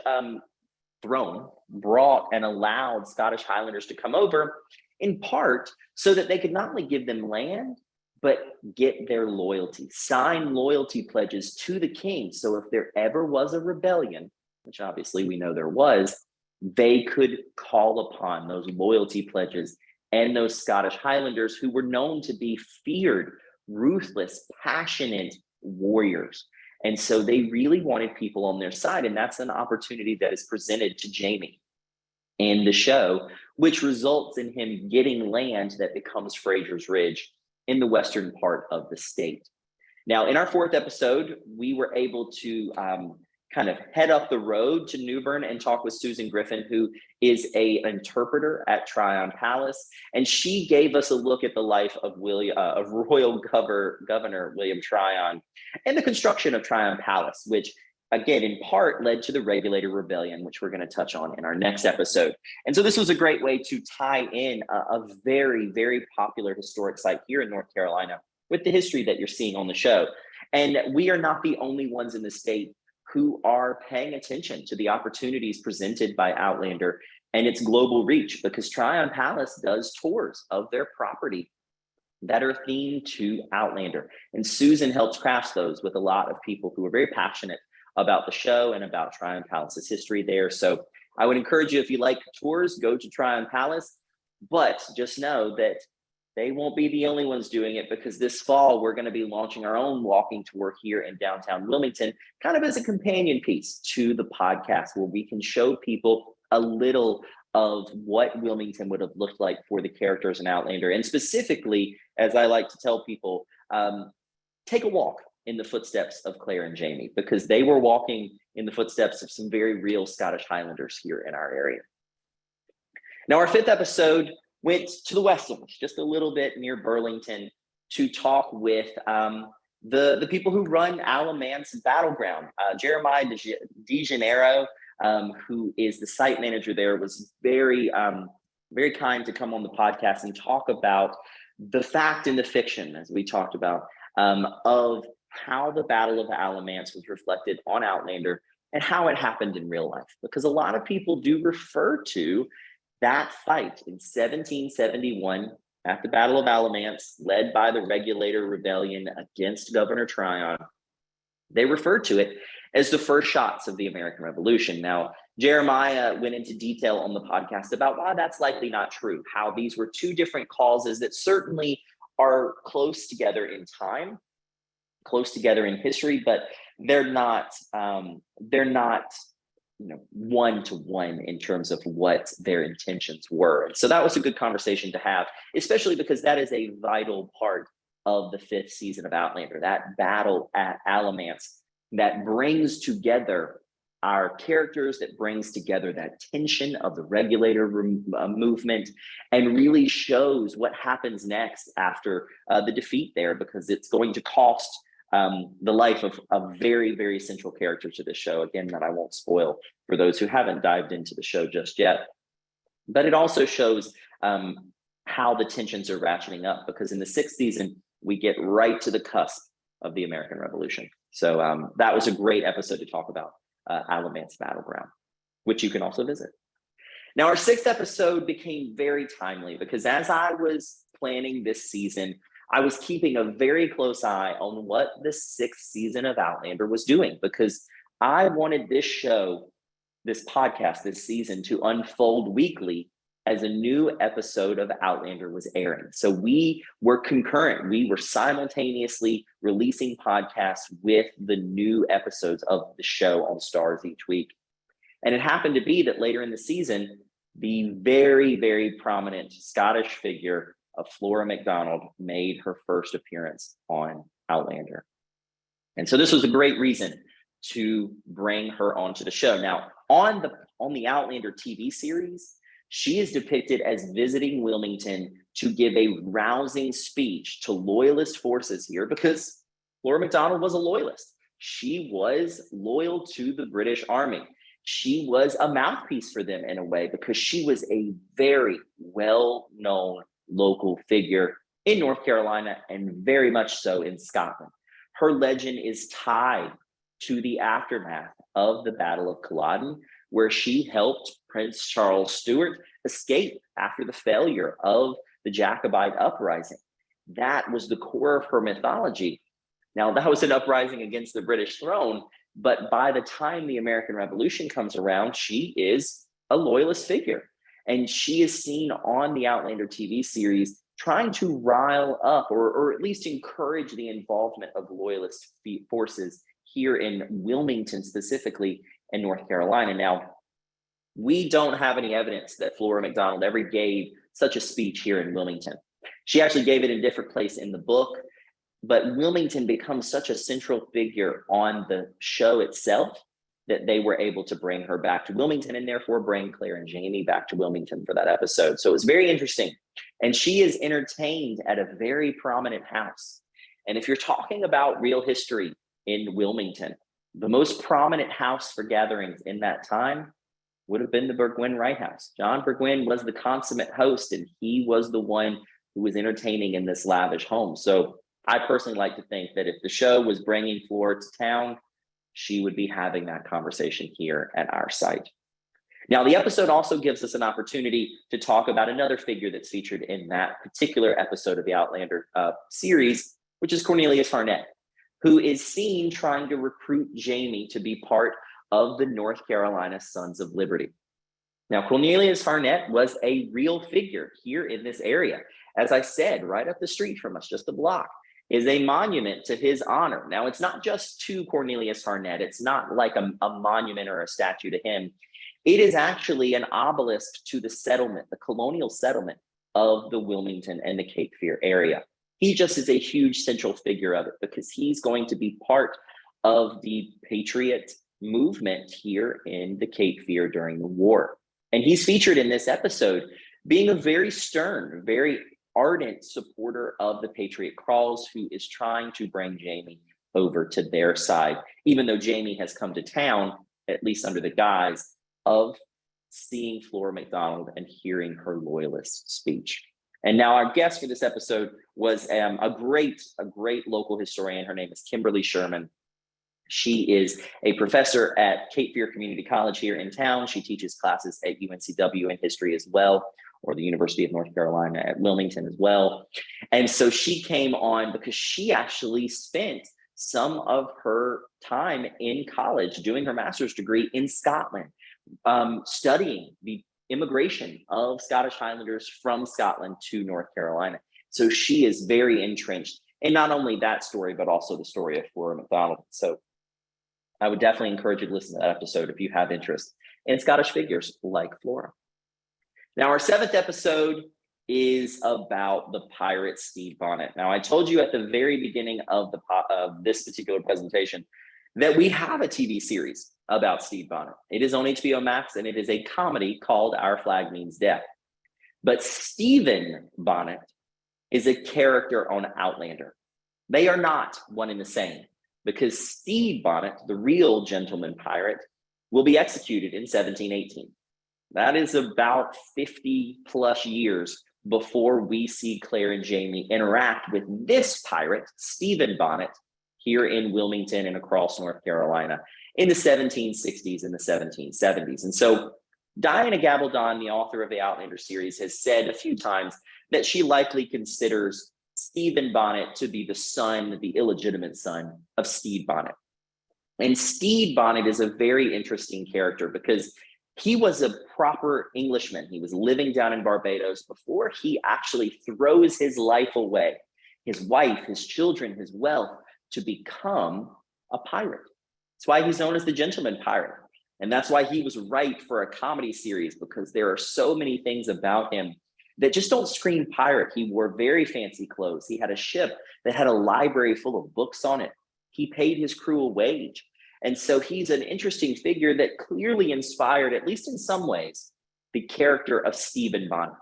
Speaker 2: throne brought and allowed Scottish Highlanders to come over, in part so that they could not only give them land, but get their loyalty, sign loyalty pledges to the king. So if there ever was a rebellion, which obviously we know there was, they could call upon those loyalty pledges and those Scottish Highlanders, who were known to be feared, ruthless, passionate warriors. And so they really wanted people on their side. And that's an opportunity that is presented to Jamie in the show, which results in him getting land that becomes Fraser's Ridge in the western part of the state. Now, in our 4th episode, we were able to kind of head up the road to New Bern and talk with Susan Griffin, who is an interpreter at Tryon Palace. And she gave us a look at the life of Royal Governor William Tryon and the construction of Tryon Palace, which again, in part led to the Regulator Rebellion, which we're going to touch on in our next episode. And so this was a great way to tie in a very, very popular historic site here in North Carolina with the history that you're seeing on the show. And we are not the only ones in the state who are paying attention to the opportunities presented by Outlander and its global reach, because Tryon Palace does tours of their property that are themed to Outlander. And Susan helps craft those with a lot of people who are very passionate about the show and about Tryon Palace's history there. So I would encourage you, if you like tours, go to Tryon Palace, but just know that they won't be the only ones doing it, because this fall we're going to be launching our own walking tour here in downtown Wilmington, kind of as a companion piece to the podcast, where we can show people a little of what Wilmington would have looked like for the characters in Outlander. And specifically, as I like to tell people, take a walk in the footsteps of Claire and Jamie, because they were walking in the footsteps of some very real Scottish Highlanders here in our area. Now, our 5th episode went to the Westlands, just a little bit near Burlington, to talk with the people who run Alamance Battleground. Jeremiah DeGennaro, who is the site manager there, was very kind to come on the podcast and talk about the fact and the fiction, as we talked about, of how the Battle of Alamance was reflected on Outlander and how it happened in real life, because a lot of people do refer to that fight in 1771 at the Battle of Alamance, led by the Regulator Rebellion against Governor Tryon. They refer to it as the first shots of the American Revolution. Now, Jeremiah went into detail on the podcast about why that's likely not true, how these were two different causes that certainly are close together in time, close together in history, but they're not one to one in terms of what their intentions were. And so that was a good conversation to have, especially because that is a vital part of the 5th season of Outlander, that battle at Alamance that brings together our characters, that brings together that tension of the Regulator movement, and really shows what happens next after the defeat there, because it's going to cost the life of a very, very central character to the show, again, that I won't spoil for those who haven't dived into the show just yet. But it also shows how the tensions are ratcheting up, because in the 6th season, we get right to the cusp of the American Revolution. So that was a great episode to talk about Alamance Battleground, which you can also visit. Now, our 6th episode became very timely because as I was planning this season, I was keeping a very close eye on what the 6th season of Outlander was doing, because I wanted this show, this podcast, this season to unfold weekly as a new episode of Outlander was airing. So we were concurrent. We were simultaneously releasing podcasts with the new episodes of the show on Starz each week. And it happened to be that later in the season, the very, very prominent Scottish figure of Flora MacDonald made her first appearance on Outlander. And so this was a great reason to bring her onto the show. Now, on the Outlander TV series, she is depicted as visiting Wilmington to give a rousing speech to loyalist forces here, because Flora MacDonald was a loyalist. She was loyal to the British Army. She was a mouthpiece for them in a way, because she was a very well-known local figure in North Carolina and very much so in Scotland. Her legend is tied to the aftermath of the Battle of Culloden, where she helped Prince Charles Stuart escape after the failure of the Jacobite uprising. That was the core of her mythology. Now, that was an uprising against the British throne, but by the time the American Revolution comes around, she is a loyalist figure. And she is seen on the Outlander TV series trying to rile up or at least encourage the involvement of loyalist forces here in Wilmington, specifically in North Carolina. Now, we don't have any evidence that Flora MacDonald ever gave such a speech here in Wilmington. She actually gave it in a different place in the book, but Wilmington becomes such a central figure on the show itself that they were able to bring her back to Wilmington and therefore bring Claire and Jamie back to Wilmington for that episode. So it was very interesting. And she is entertained at a very prominent house. And if you're talking about real history in Wilmington, the most prominent house for gatherings in that time would have been the Burgwyn Wright House. John Burgwyn was the consummate host, and he was the one who was entertaining in this lavish home. So I personally like to think that if the show was bringing Flora to town, she would be having that conversation here at our site. Now, the episode also gives us an opportunity to talk about another figure that's featured in that particular episode of the Outlander series, which is Cornelius Harnett, who is seen trying to recruit Jamie to be part of the North Carolina Sons of Liberty. Now, Cornelius Harnett was a real figure here in this area. As I said, right up the street from us, just a block, is a monument to his honor. Now, it's not just to Cornelius Harnett. It's not like a monument or a statue to him. It is actually an obelisk to the settlement, the colonial settlement of the Wilmington and the Cape Fear area. He just is a huge central figure of it because he's going to be part of the Patriot movement here in the Cape Fear during the war. And he's featured in this episode being a very stern, very ardent supporter of the Patriot cause, who is trying to bring Jamie over to their side, even though Jamie has come to town, at least under the guise of seeing Flora MacDonald and hearing her loyalist speech. And now our guest for this episode was a great local historian. Her name is Kimberly Sherman. She is a professor at Cape Fear Community College here in town. She teaches classes at UNCW in history as well, or the University of North Carolina at Wilmington as well. And so she came on because she actually spent some of her time in college doing her master's degree in Scotland, studying the immigration of Scottish Highlanders from Scotland to North Carolina. So she is very entrenched in not only that story, but also the story of Flora MacDonald. So I would definitely encourage you to listen to that episode if you have interest in Scottish figures like Flora. Now, our 7th episode is about the pirate Stede Bonnet. Now, I told you at the very beginning of this particular presentation that we have a TV series about Stede Bonnet. It is on HBO Max, and it is a comedy called Our Flag Means Death. But Stephen Bonnet is a character on Outlander. They are not one and the same, because Stede Bonnet, the real gentleman pirate, will be executed in 1718. That is about 50 plus years before we see Claire and Jamie interact with this pirate, Stephen Bonnet, here in Wilmington and across North Carolina in the 1760s and the 1770s. And so Diana Gabaldon, the author of the Outlander series, has said a few times that she likely considers Stephen Bonnet to be the son, the illegitimate son of Stede Bonnet. And Stede Bonnet is a very interesting character because he was a proper Englishman. He was living down in Barbados before he actually throws his life away, his wife, his children, his wealth, to become a pirate. That's why he's known as the gentleman pirate. And that's why he was right for a comedy series, because there are so many things about him that just don't scream pirate. He wore very fancy clothes. He had a ship that had a library full of books on it. He paid his crew a wage. And so he's an interesting figure that clearly inspired, at least in some ways, the character of Stephen Bonnet.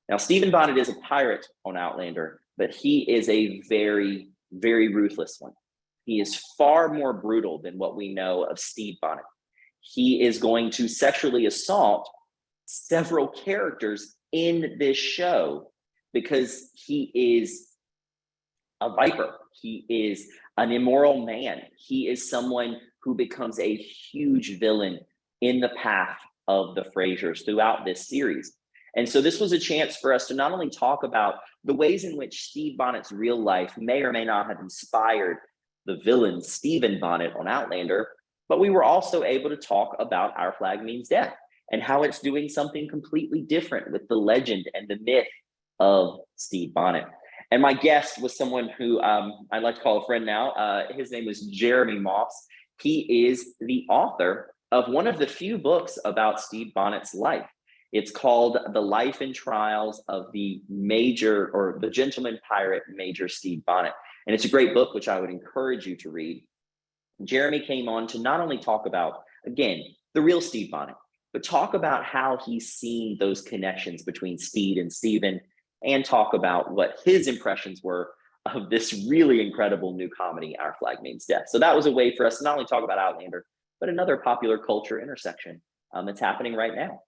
Speaker 2: Now, Stephen Bonnet is a pirate on Outlander, but he is a very, very ruthless one. He is far more brutal than what we know of Stede Bonnet. He is going to sexually assault several characters in this show because he is a viper. He is an immoral man. He is someone who becomes a huge villain in the path of the Frasers throughout this series. And so this was a chance for us to not only talk about the ways in which Stede Bonnet's real life may or may not have inspired the villain Stephen Bonnet on Outlander, but we were also able to talk about Our Flag Means Death and how it's doing something completely different with the legend and the myth of Stede Bonnet. And my guest was someone who I'd like to call a friend now. His name is Jeremy Moss. He is the author of one of the few books about Stede Bonnet's life. It's called The Life and Trials of the Gentleman Pirate Major Stede Bonnet. And it's a great book, which I would encourage you to read. Jeremy came on to not only talk about, again, the real Stede Bonnet, but talk about how he's seen those connections between Stede and Stephen, and talk about what his impressions were of this really incredible new comedy, Our Flag Means Death. So that was a way for us to not only talk about Outlander, but another popular culture intersection that's happening right now.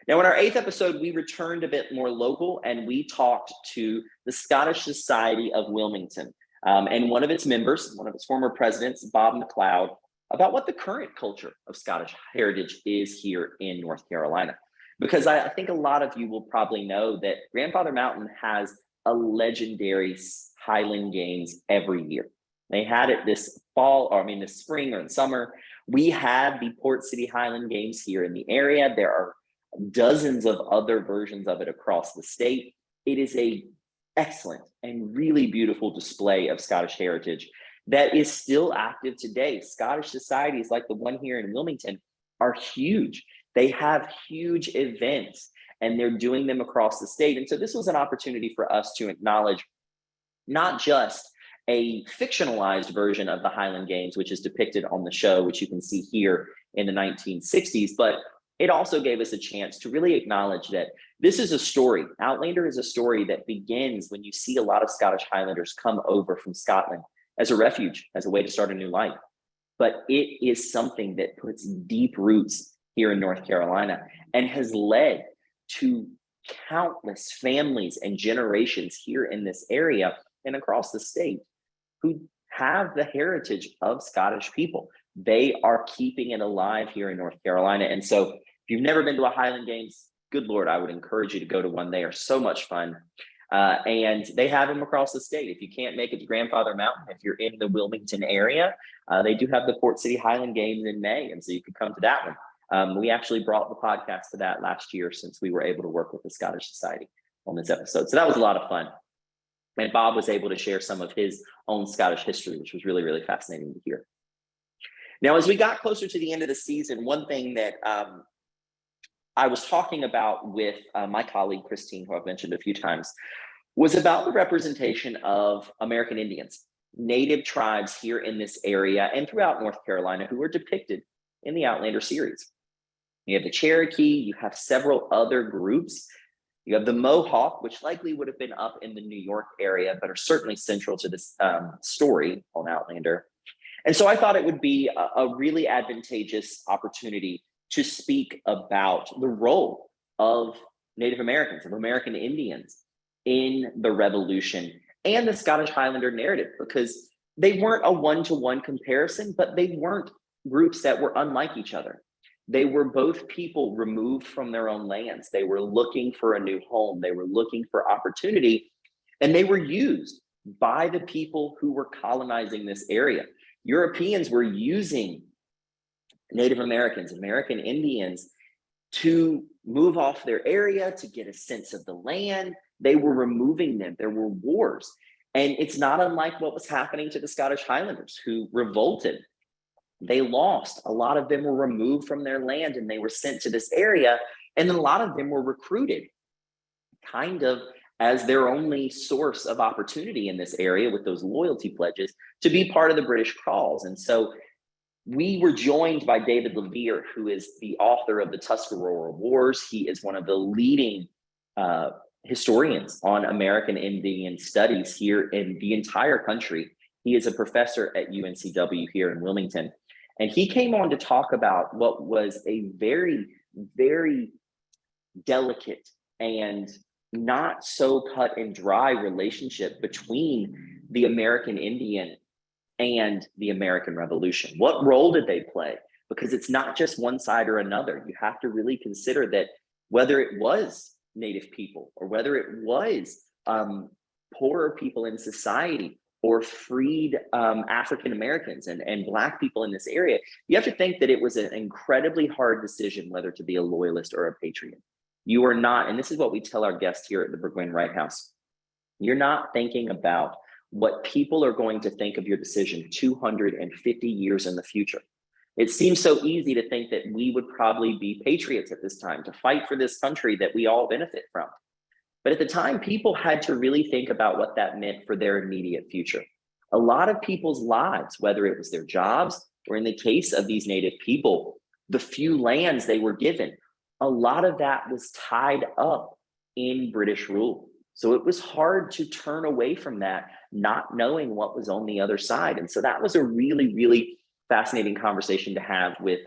Speaker 2: Now, in our 8th episode, we returned a bit more local, and we talked to the Scottish Society of Wilmington and one of its members, one of its former presidents, Bob MacLeod, about what the current culture of Scottish heritage is here in North Carolina. Because I think a lot of you will probably know that Grandfather Mountain has a legendary Highland Games every year. They had it this spring or in summer. We had the Port City Highland Games here in the area. There are dozens of other versions of it across the state. It is an excellent and really beautiful display of Scottish heritage that is still active today. Scottish societies like the one here in Wilmington are huge. They have huge events and they're doing them across the state. And so this was an opportunity for us to acknowledge not just a fictionalized version of the Highland Games, which is depicted on the show, which you can see here in the 1960s, but it also gave us a chance to really acknowledge that this is a story. Outlander is a story that begins when you see a lot of Scottish Highlanders come over from Scotland as a refuge, as a way to start a new life. But it is something that puts deep roots here in North Carolina and has led to countless families and generations here in this area and across the state who have the heritage of Scottish people. They are keeping it alive here in North Carolina. And so if you've never been to a Highland Games, good Lord, I would encourage you to go to one. They are so much fun. And they have them across the state. If you can't make it to Grandfather Mountain, if you're in the Wilmington area, they do have the Port City Highland Games in May. And so you could come to that one. We actually brought the podcast to that last year since we were able to work with the Scottish Society on this episode. So that was a lot of fun. And Bob was able to share some of his own Scottish history, which was really, really fascinating to hear. Now, as we got closer to the end of the season, one thing that I was talking about with my colleague, Christine, who I've mentioned a few times, was about the representation of American Indians, native tribes here in this area and throughout North Carolina who were depicted in the Outlander series. You have the Cherokee, you have several other groups. You have the Mohawk, which likely would have been up in the New York area, but are certainly central to this story on Outlander. And so I thought it would be a really advantageous opportunity to speak about the role of Native Americans, of American Indians in the Revolution and the Scottish Highlander narrative, because they weren't a one-to-one comparison, but they weren't groups that were unlike each other. They were both people removed from their own lands. They were looking for a new home. They were looking for opportunity, and they were used by the people who were colonizing this area. Europeans were using Native Americans, American Indians, to move off their area, to get a sense of the land. They were removing them. There were wars. And it's not unlike what was happening to the Scottish Highlanders who revolted. They lost. A lot of them were removed from their land and they were sent to this area. And then a lot of them were recruited kind of as their only source of opportunity in this area with those loyalty pledges to be part of the British cause. And so we were joined by David LaVere, who is the author of the Tuscarora Wars. He is one of the leading historians on American Indian studies here in the entire country. He is a professor at UNCW here in Wilmington. And he came on to talk about what was a very, very delicate and not so cut and dry relationship between the American Indian and the American Revolution. What role did they play? Because it's not just one side or another. You have to really consider that whether it was Native people or whether it was poorer people in society or freed African Americans and Black people in this area, you have to think that it was an incredibly hard decision whether to be a loyalist or a patriot. You are not, and this is what we tell our guests here at the Burgwyn Wright House, you're not thinking about what people are going to think of your decision 250 years in the future. It seems so easy to think that we would probably be patriots at this time to fight for this country that we all benefit from. But at the time, people had to really think about what that meant for their immediate future. A lot of people's lives, whether it was their jobs or in the case of these Native people, the few lands they were given, a lot of that was tied up in British rule. So it was hard to turn away from that, not knowing what was on the other side. And so that was a really, really fascinating conversation to have with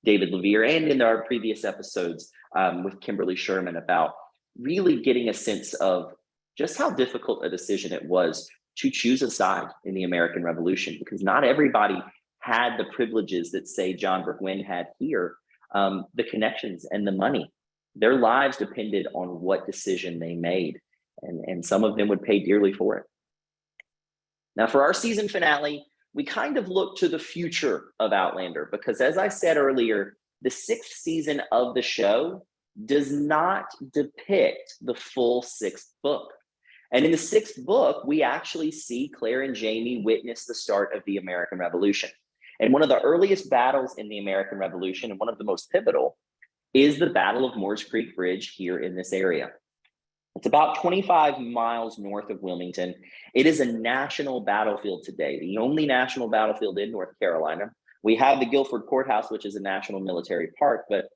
Speaker 2: David LaVere, and in our previous episodes with Kimberly Sherman, about really getting a sense of just how difficult a decision it was to choose a side in the American Revolution, because not everybody had the privileges that, say, John Burgwyn had here, the connections and the money. Their lives depended on what decision they made, and some of them would pay dearly for it. Now, for our season finale, we kind of look to the future of Outlander, because as I said earlier, the 6th season of the show does not depict the full 6th book. And in the 6th book, we actually see Claire and Jamie witness the start of the American Revolution. And one of the earliest battles in the American Revolution, and one of the most pivotal, is the Battle of Moores Creek Bridge here in this area. It's about 25 miles north of Wilmington. It is a national battlefield today, the only national battlefield in North Carolina. We have the Guilford Courthouse, which is a national military park, but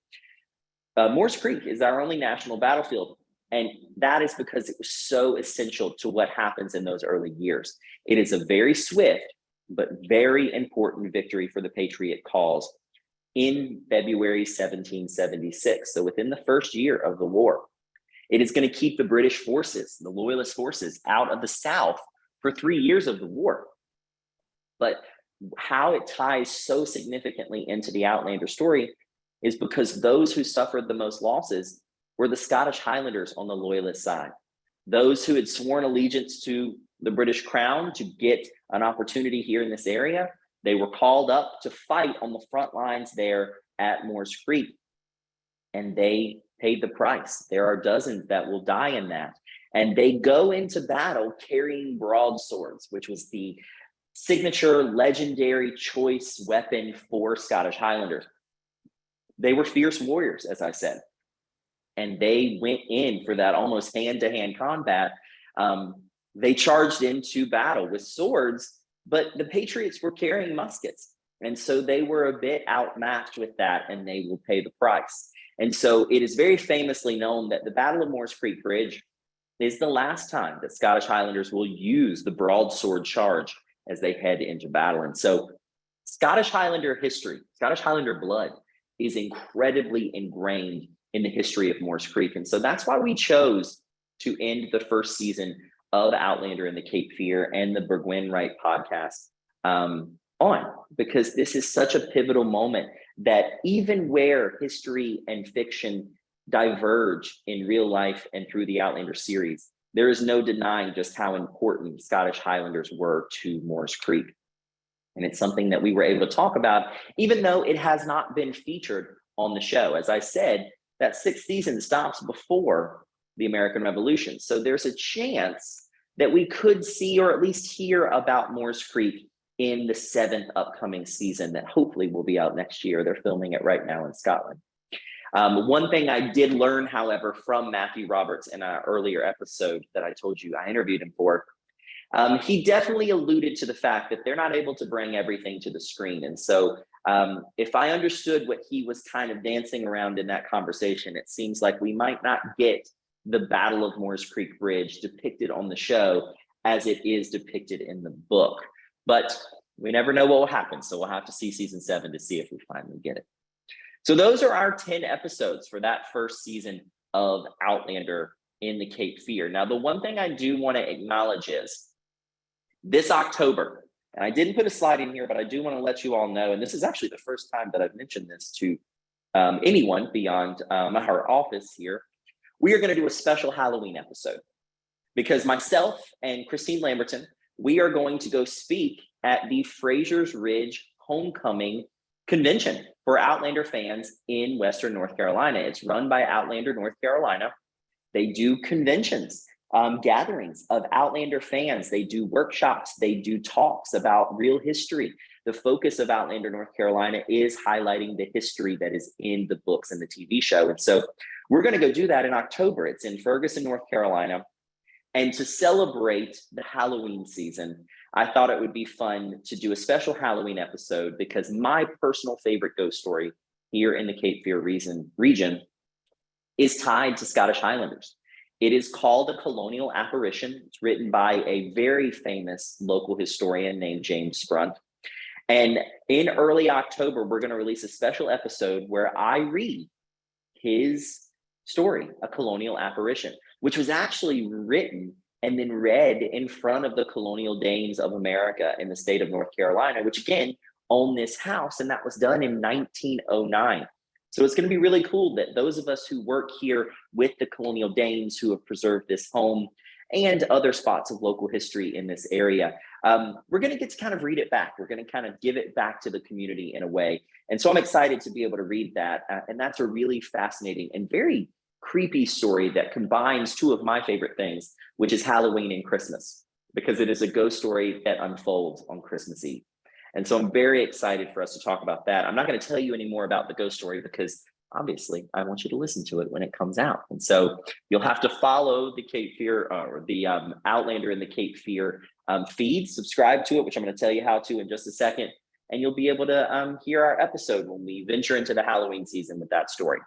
Speaker 2: Moores Creek is our only national battlefield. And that is because it was so essential to what happens in those early years. It is a very swift, but very important victory for the Patriot cause in February 1776. So within the first year of the war, it is going to keep the British forces, the Loyalist forces, out of the South for 3 years of the war. But how it ties so significantly into the Outlander story is because those who suffered the most losses were the Scottish Highlanders on the loyalist side. Those who had sworn allegiance to the British crown to get an opportunity here in this area, they were called up to fight on the front lines there at Moores Creek, and they paid the price. There are dozens that will die in that. And they go into battle carrying broadswords, which was the signature legendary choice weapon for Scottish Highlanders. They were fierce warriors, as I said, and they went in for that almost hand-to-hand combat. They charged into battle with swords, but the Patriots were carrying muskets. And so they were a bit outmatched with that, and they will pay the price. And so it is very famously known that the Battle of Moores Creek Bridge is the last time that Scottish Highlanders will use the broadsword charge as they head into battle. And so Scottish Highlander history, Scottish Highlander blood is incredibly ingrained in the history of Moores Creek. And so that's why we chose to end the first season of Outlander in the Cape Fear and the Burgwyn Wright podcast on, because this is such a pivotal moment that even where history and fiction diverge in real life and through the Outlander series, there is no denying just how important Scottish Highlanders were to Moores Creek. And it's something that we were able to talk about, even though it has not been featured on the show. As I said, that sixth season stops before the American Revolution. So there's a chance that we could see or at least hear about Moores Creek in the seventh upcoming season that hopefully will be out next year. They're filming it right now in Scotland. One thing I did learn, however, from Matthew Roberts in an earlier episode that I told you I interviewed him for, he definitely alluded to the fact that they're not able to bring everything to the screen. And so if I understood what he was kind of dancing around in that conversation, it seems like we might not get the Battle of Moores Creek Bridge depicted on the show as it is depicted in the book. But we never know what will happen. So we'll have to see season 7 to see if we finally get it. So those are our 10 episodes for that first season of Outlander in the Cape Fear. Now, the one thing I do want to acknowledge is this October, and I didn't put a slide in here, but I do want to let you all know, and this is actually the first time that I've mentioned this to anyone beyond our office here, we are going to do a special Halloween episode because myself and Christine Lamberton, we are going to go speak at the Fraser's Ridge Homecoming Convention for Outlander fans in Western North Carolina. It's run by Outlander North Carolina. They do conventions, gatherings of Outlander fans. They do workshops. They do talks about real history. The focus of Outlander North Carolina is highlighting the history that is in the books and the TV show. And so we're going to go do that in October. It's in Ferguson, North Carolina. And to celebrate the Halloween season, I thought it would be fun to do a special Halloween episode because my personal favorite ghost story here in the Cape Fear region is tied to Scottish Highlanders. It is called A Colonial Apparition. It's written by a very famous local historian named James Sprunt. And in early October, we're going to release a special episode where I read his story, A Colonial Apparition, which was actually written and then read in front of the colonial dames of America in the state of North Carolina, which again owned this house, and that was done in 1909. So it's going to be really cool that those of us who work here with the colonial dames who have preserved this home and other spots of local history in this area, we're going to get to kind of read it back. We're going to kind of give it back to the community in a way. And so I'm excited to be able to read that. And that's a really fascinating and very creepy story that combines two of my favorite things, which is Halloween and Christmas, because it is a ghost story that unfolds on Christmas Eve. And so I'm very excited for us to talk about that. I'm not going to tell you any more about the ghost story because obviously I want you to listen to it when it comes out. And so you'll have to follow the Cape Fear or the Outlander in the Cape Fear feed, subscribe to it, which I'm going to tell you how to in just a second. And you'll be able to hear our episode when we venture into the Halloween season with that story.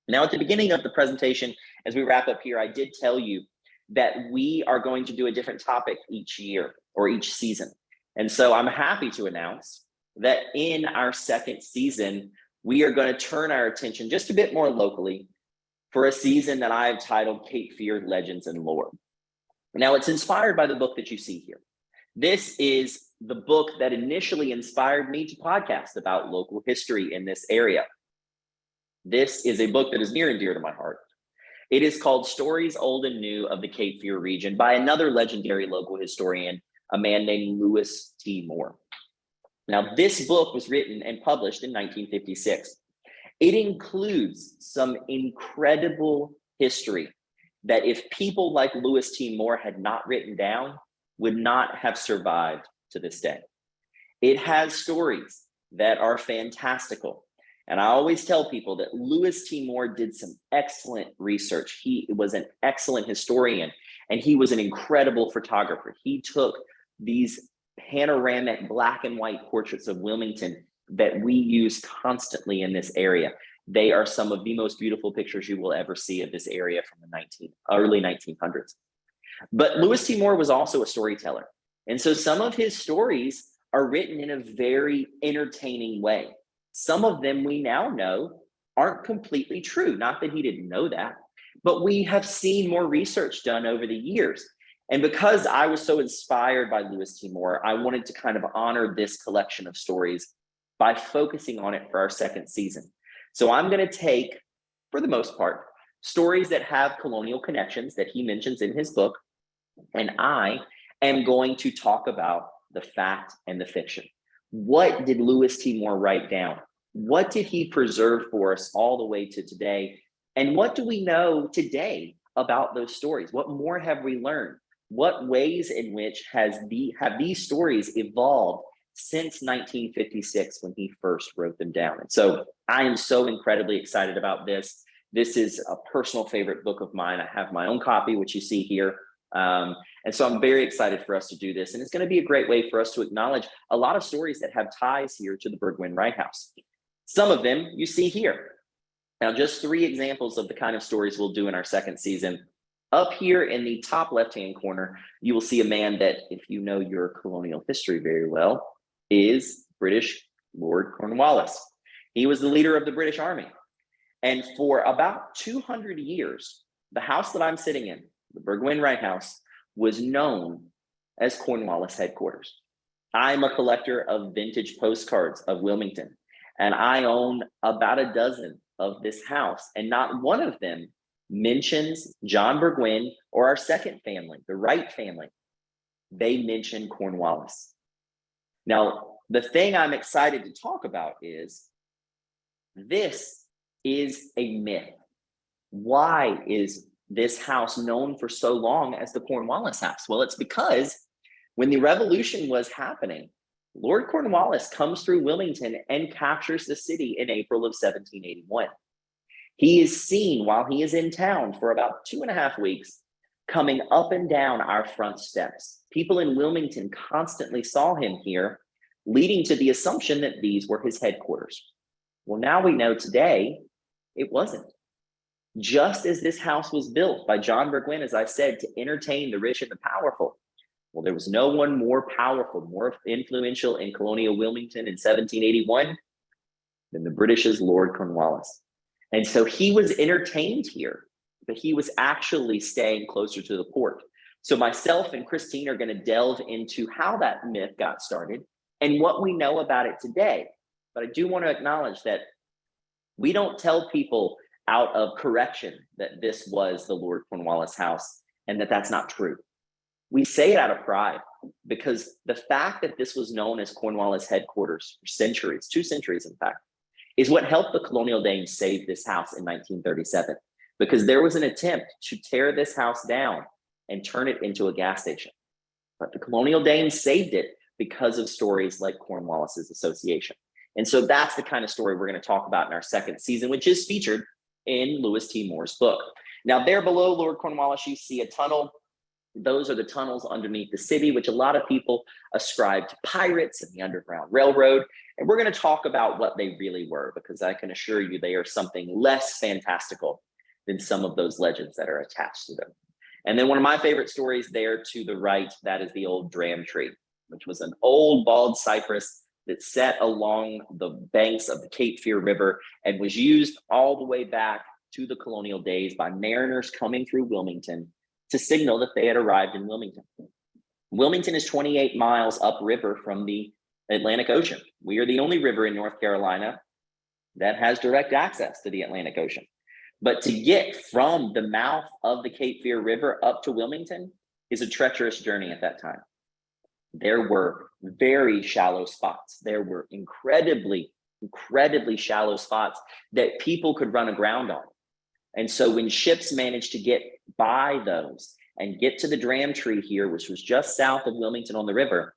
Speaker 2: Now, at the beginning of the presentation, as we wrap up here, I did tell you that we are going to do a different topic each year or each season. And so I'm happy to announce that in our second season, we are going to turn our attention just a bit more locally for a season that I've titled Cape Fear Legends and Lore. Now, it's inspired by the book that you see here. This is the book that initially inspired me to podcast about local history in this area. This is a book that is near and dear to my heart. It is called Stories Old and New of the Cape Fear Region by another legendary local historian, a man named Lewis T. Moore. Now, this book was written and published in 1956. It includes some incredible history that if people like Lewis T. Moore had not written down, would not have survived to this day. It has stories that are fantastical. And I always tell people that Lewis T. Moore did some excellent research. He was an excellent historian, and he was an incredible photographer. He took these panoramic black and white portraits of Wilmington that we use constantly in this area. They are some of the most beautiful pictures you will ever see of this area from the early 1900s. But Lewis T. Moore was also a storyteller. And so some of his stories are written in a very entertaining way. Some of them we now know aren't completely true. Not that he didn't know that, but we have seen more research done over the years. And because I was so inspired by Lewis T. Moore, I wanted to kind of honor this collection of stories by focusing on it for our second season. So I'm going to take, for the most part, stories that have colonial connections that he mentions in his book, and I am going to talk about the fact and the fiction. What did Lewis T. Moore write down? What did he preserve for us all the way to today? And what do we know today about those stories? What more have we learned? What ways in which have these stories evolved since 1956 when he first wrote them down? And so I am so incredibly excited about this. This is a personal favorite book of mine. I have my own copy, which you see here. And so I'm very excited for us to do this. And it's going to be a great way for us to acknowledge a lot of stories that have ties here to the Burgwyn Wright House. Some of them you see here. Now, just 3 examples of the kind of stories we'll do in our second season. Up here in the top left-hand corner, you will see a man that, if you know your colonial history very well, is British Lord Cornwallis. He was the leader of the British Army. And for about 200 years, the house that I'm sitting in, the Burgwyn Wright House, was known as Cornwallis headquarters. I'm a collector of vintage postcards of Wilmington, and I own about a dozen of this house, and not one of them mentions John Burgwyn or our second family, the Wright family. They mention Cornwallis. Now, the thing I'm excited to talk about is this is a myth. Why is this house known for so long as the Cornwallis house? Well, it's because when the revolution was happening, Lord Cornwallis comes through Wilmington and captures the city in April of 1781. He is seen while he is in town for about 2.5 weeks, coming up and down our front steps. People in Wilmington constantly saw him here, leading to the assumption that these were his headquarters. Well, now we know today it wasn't. Just as this house was built by John Burgwyn, as I said, to entertain the rich and the powerful, well, there was no one more powerful, more influential in colonial Wilmington in 1781 than the British's Lord Cornwallis. And so he was entertained here, but he was actually staying closer to the port. So myself and Christine are going to delve into how that myth got started and what we know about it today. But I do want to acknowledge that we don't tell people out of correction that this was the Lord Cornwallis house and that that's not true. We say it out of pride because the fact that this was known as Cornwallis headquarters for centuries, 2 centuries in fact, is what helped the colonial Danes save this house in 1937, because there was an attempt to tear this house down and turn it into a gas station. But the colonial Danes saved it because of stories like Cornwallis's association. And so that's the kind of story we're going to talk about in our second season, which is featured in Lewis T. Moore's book. Now, there below Lord Cornwallis, you see a tunnel. Those are the tunnels underneath the city, which a lot of people ascribe to pirates and the Underground Railroad. And we're going to talk about what they really were, because I can assure you they are something less fantastical than some of those legends that are attached to them. And then one of my favorite stories there to the right, that is the old Dram tree, which was an old bald cypress that sat along the banks of the Cape Fear River and was used all the way back to the colonial days by mariners coming through Wilmington to signal that they had arrived in Wilmington. Wilmington is 28 miles upriver from the Atlantic Ocean. We are the only river in North Carolina that has direct access to the Atlantic Ocean. But to get from the mouth of the Cape Fear River up to Wilmington is a treacherous journey at that time. There were very shallow spots. There were incredibly shallow spots that people could run aground on. And so when ships managed to get by those and get to the Dram Tree here, which was just south of Wilmington on the river,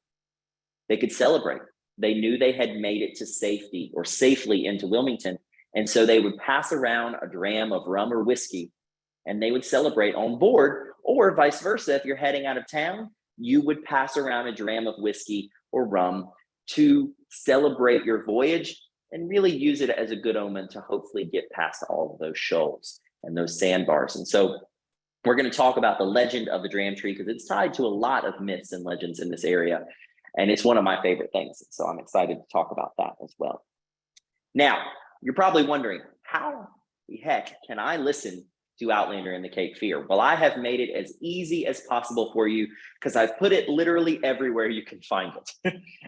Speaker 2: they could celebrate. They knew they had made it to safety or safely into Wilmington. And so they would pass around a dram of rum or whiskey and they would celebrate on board, or vice versa. If you're heading out of town, you would pass around a dram of whiskey or rum to celebrate your voyage and really use it as a good omen to hopefully get past all of those shoals and those sandbars. And so we're going to talk about the legend of the Dram Tree because it's tied to a lot of myths and legends in this area. And it's one of my favorite things. So I'm excited to talk about that as well. Now, you're probably wondering, how the heck can I listen to Outlander in the Cape Fear? Well, I have made it as easy as possible for you because I've put it literally everywhere you can find it.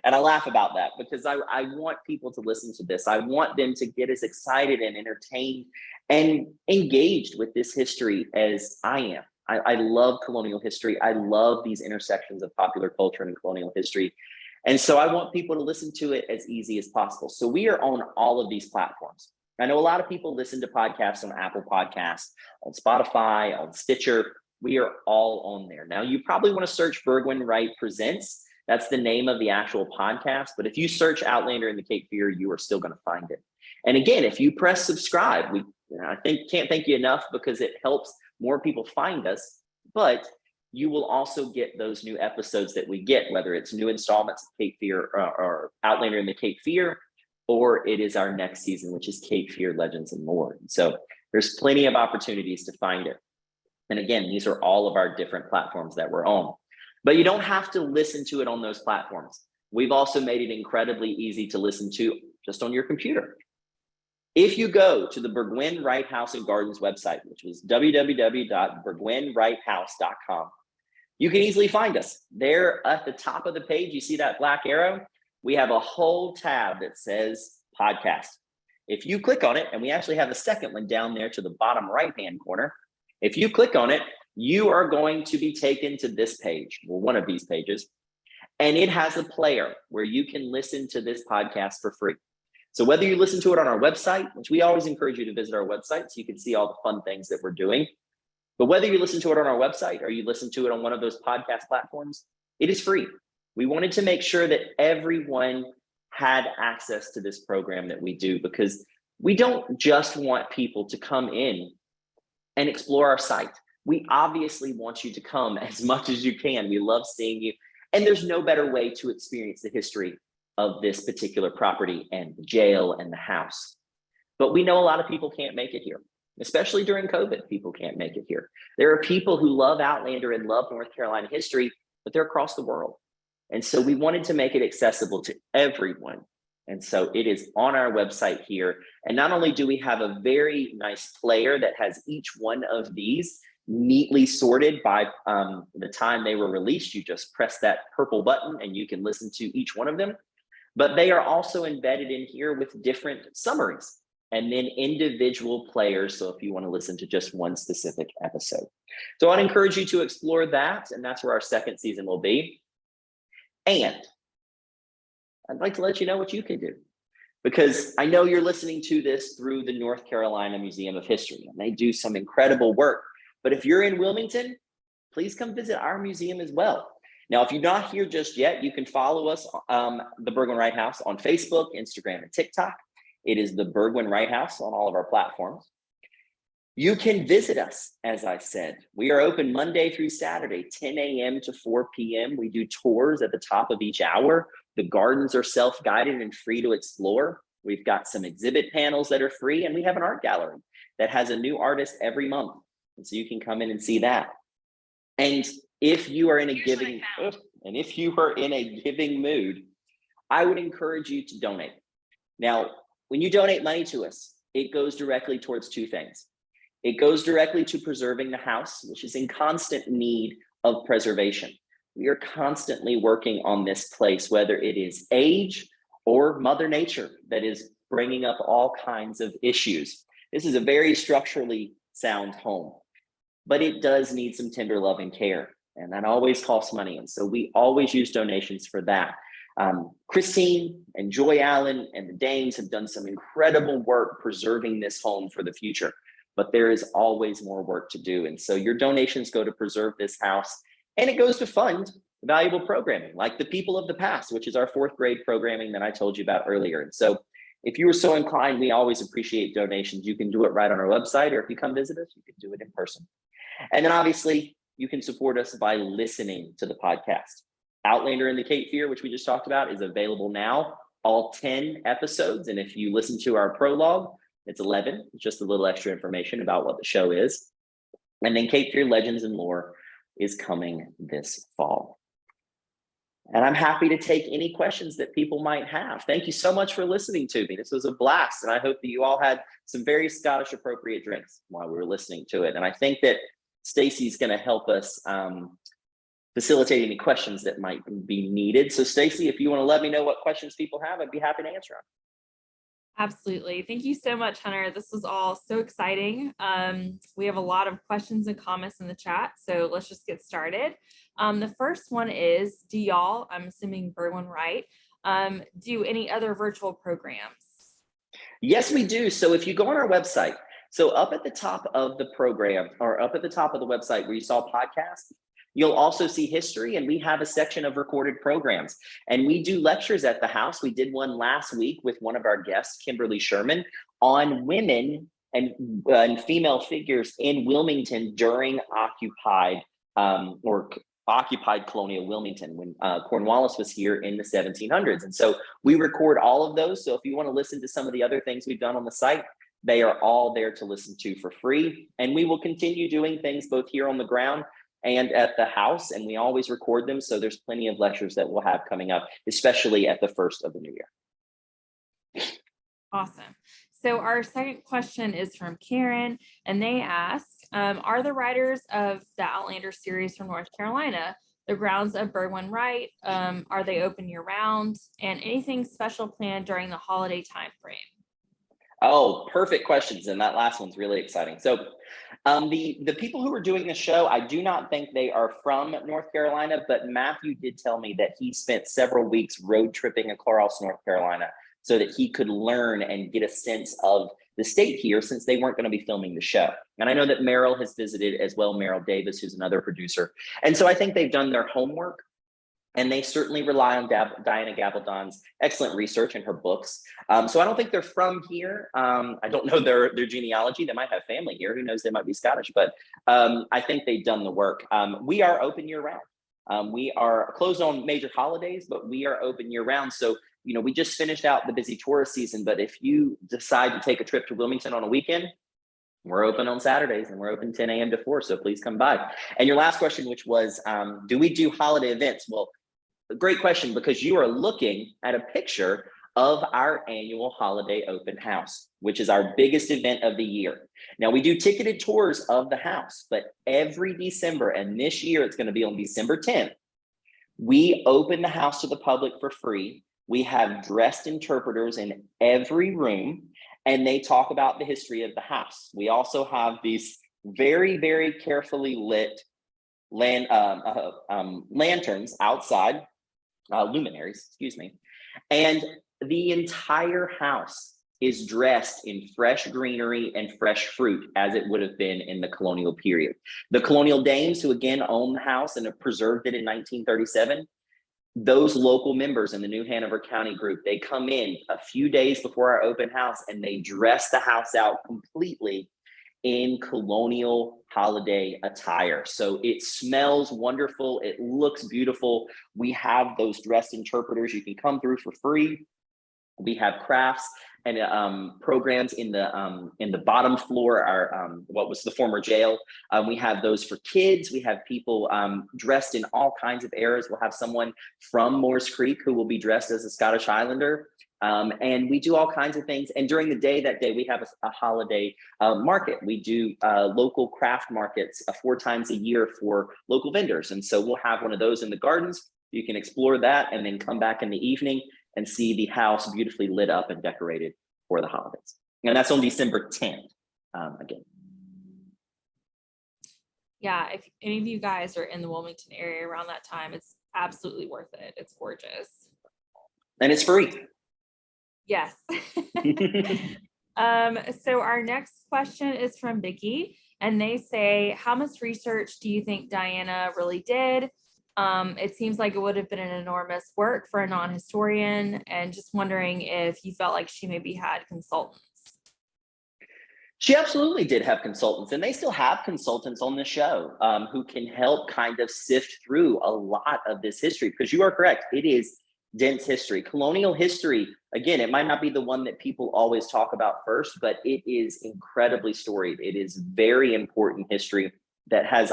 Speaker 2: And I laugh about that because I want people to listen to this. I want them to get as excited and entertained and engaged with this history as I am. I love colonial history. I love these intersections of popular culture and colonial history. And so I want people to listen to it as easy as possible. So we are on all of these platforms. I know a lot of people listen to podcasts on Apple Podcasts, on Spotify, on Stitcher. We are all on there. Now, you probably want to search Burgwin Wright Presents. That's the name of the actual podcast. But if you search Outlander in the Cape Fear, you are still going to find it. And again, if you press subscribe, can't thank you enough because it helps more people find us, but you will also get those new episodes that we get, whether it's new installments of Cape Fear or Outlander in the Cape Fear, or it is our next season, which is Cape Fear Legends and More. So there's plenty of opportunities to find it. And again, these are all of our different platforms that we're on, but you don't have to listen to it on those platforms. We've also made it incredibly easy to listen to just on your computer. If you go to the Burgwin Wright House and Gardens website, which was www.burgwinwrighthouse.com, you can easily find us. There at the top of the page, you see that black arrow? We have a whole tab that says podcast. If you click on it, and we actually have a second one down there to the bottom right-hand corner, if you click on it, you are going to be taken to this page, well, one of these pages, and it has a player where you can listen to this podcast for free. So whether you listen to it on our website, which we always encourage you to visit our website so you can see all the fun things that we're doing, but whether you listen to it on our website or you listen to it on one of those podcast platforms, it is free. We wanted to make sure that everyone had access to this program that we do because we don't just want people to come in and explore our site. We obviously want you to come as much as you can. We love seeing you. And there's no better way to experience the history of this particular property and the jail and the house. But we know a lot of people can't make it here, especially during COVID, people can't make it here. There are people who love Outlander and love North Carolina history, but they're across the world. And so we wanted to make it accessible to everyone. And so it is on our website here. And not only do we have a very nice player that has each one of these neatly sorted by the time they were released, you just press that purple button and you can listen to each one of them. But they are also embedded in here with different summaries and then individual players. So if you want to listen to just one specific episode. So I'd encourage you to explore that. And that's where our second season will be. And I'd like to let you know what you can do, because I know you're listening to this through the North Carolina Museum of History, and they do some incredible work. But if you're in Wilmington, please come visit our museum as well. Now, if you're not here just yet, you can follow us, the Burgwin Wright House, on Facebook, Instagram, and TikTok. It is the Burgwin Wright House on all of our platforms. You can visit us, as I said. We are open Monday through Saturday, 10 a.m. to 4 p.m. We do tours at the top of each hour. The gardens are self-guided and free to explore. We've got some exhibit panels that are free, and we have an art gallery that has a new artist every month. And so you can come in and see that. And if you are in a giving mood, I would encourage you to donate. Now, when you donate money to us, it goes directly towards two things. It goes directly to preserving the house, which is in constant need of preservation. we are constantly working on this place, whether it is age or Mother Nature that is bringing up all kinds of issues. This is a very structurally sound home, but it does need some tender love and care, and that always costs money. And so we always use donations for that. Christine and Joy Allen and the Dames have done some incredible work preserving this home for the future, but there is always more work to do. And so your donations go to preserve this house, and it goes to fund valuable programming like the People of the Past, which is our 4th grade programming that I told you about earlier. And so if you were so inclined, we always appreciate donations. You can do it right on our website, or if you come visit us, you can do it in person. And then obviously you can support us by listening to the podcast. Outlander in the Cape Fear, which we just talked about, is available now, all 10 episodes. And if you listen to our prologue, it's 11, just a little extra information about what the show is. And then Cape Fear Legends and Lore is coming this fall. And I'm happy to take any questions that people might have. Thank you so much for listening to me. This was a blast, and I hope that you all had some very Scottish appropriate drinks while we were listening to it. And I think that Stacy's going to help us facilitate any questions that might be needed. So Stacy, if you want to let me know what questions people have, I'd be happy to answer them.
Speaker 1: Absolutely. Thank you so much, Hunter. This was all so exciting. We have a lot of questions and comments in the chat, so let's just get started. The first one is, do y'all, I'm assuming Bergwijn Wright, do any other virtual programs?
Speaker 2: Yes, we do. So if you go on our website, so up at the top of the program, or up at the top of the website where you saw podcasts, you'll also see history, and we have a section of recorded programs. And we do lectures at the house. We did one last week with one of our guests, Kimberly Sherman, on women and female figures in Wilmington during occupied colonial Wilmington, when Cornwallis was here in the 1700s. And so we record all of those. So if you want to listen to some of the other things we've done on the site, they are all there to listen to for free. And we will continue doing things both here on the ground and at the house, and we always record them. So there's plenty of lectures that we'll have coming up, especially at the first of the new year.
Speaker 1: Awesome. So our second question is from Karen, and they ask, are the writers of the Outlander series from North Carolina, the grounds of Bergwijn Wright, are they open year round, and anything special planned during the holiday time frame?
Speaker 2: Oh, perfect questions. And that last one's really exciting. So the people who are doing the show, I do not think they are from North Carolina, but Matthew did tell me that he spent several weeks road tripping across North Carolina so that he could learn and get a sense of the state here, since they weren't going to be filming the show. And I know that Meryl has visited as well, Meryl Davis, who's another producer. And so I think they've done their homework. And they certainly rely on Diana Gabaldon's excellent research in her books. So I don't think they're from here. I don't know their genealogy. They might have family here. Who knows? They might be Scottish. But I think they've done the work. We are open year round. We are closed on major holidays, but we are open year round. So, you know, we just finished out the busy tourist season. But if you decide to take a trip to Wilmington on a weekend, we're open on Saturdays, and we're open 10 a.m. to 4. So please come by. And your last question, which was, do we do holiday events? Well, great question, because you are looking at a picture of our annual holiday open house, which is our biggest event of the year. Now, we do ticketed tours of the house, but every December, and this year it's going to be on December 10th, we open the house to the public for free. We have dressed interpreters in every room, and they talk about the history of the house. We also have these very, very carefully lit lanterns outside, luminaries, excuse me. And the entire house is dressed in fresh greenery and fresh fruit, as it would have been in the colonial period. The colonial dames, who again own the house and have preserved it in 1937, those local members in the New Hanover County group, they come in a few days before our open house and they dress the house out completely in colonial holiday attire. So it smells wonderful. It looks beautiful. We have those dressed interpreters. You can come through for free. We have crafts and programs in the bottom floor, our what was the former jail. We have those for kids. We have people dressed in all kinds of eras. We'll have someone from Moores Creek who will be dressed as a Scottish Highlander. And we do all kinds of things. And during the day, that day, we have a holiday market. We do local craft markets 4 times a year for local vendors. And so we'll have one of those in the gardens. You can explore that and then come back in the evening and see the house beautifully lit up and decorated for the holidays. And that's on December 10th again.
Speaker 1: Yeah, if any of you guys are in the Wilmington area around that time, it's absolutely worth it. It's gorgeous.
Speaker 2: And it's free.
Speaker 1: Yes. So our next question is from Vicky, and they say, how much research do you think Diana really did? It seems like it would have been an enormous work for a non-historian, and just wondering if you felt like she maybe had consultants.
Speaker 2: She absolutely did have consultants, and they still have consultants on the show who can help kind of sift through a lot of this history, because you are correct, it is dense history. Colonial history, again, it might not be the one that people always talk about first, but it is incredibly storied. It is very important history that has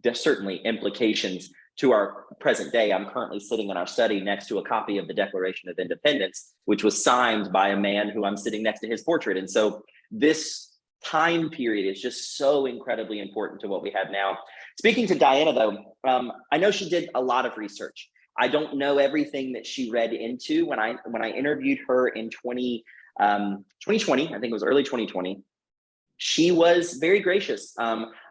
Speaker 2: there's certainly implications to our present day. I'm currently sitting in our study next to a copy of the Declaration of Independence, which was signed by a man who I'm sitting next to his portrait. And so this time period is just so incredibly important to what we have now. Speaking to Diana, though, I know she did a lot of research. I don't know everything that she read into. When I interviewed her in 2020, I think it was early 2020, she was very gracious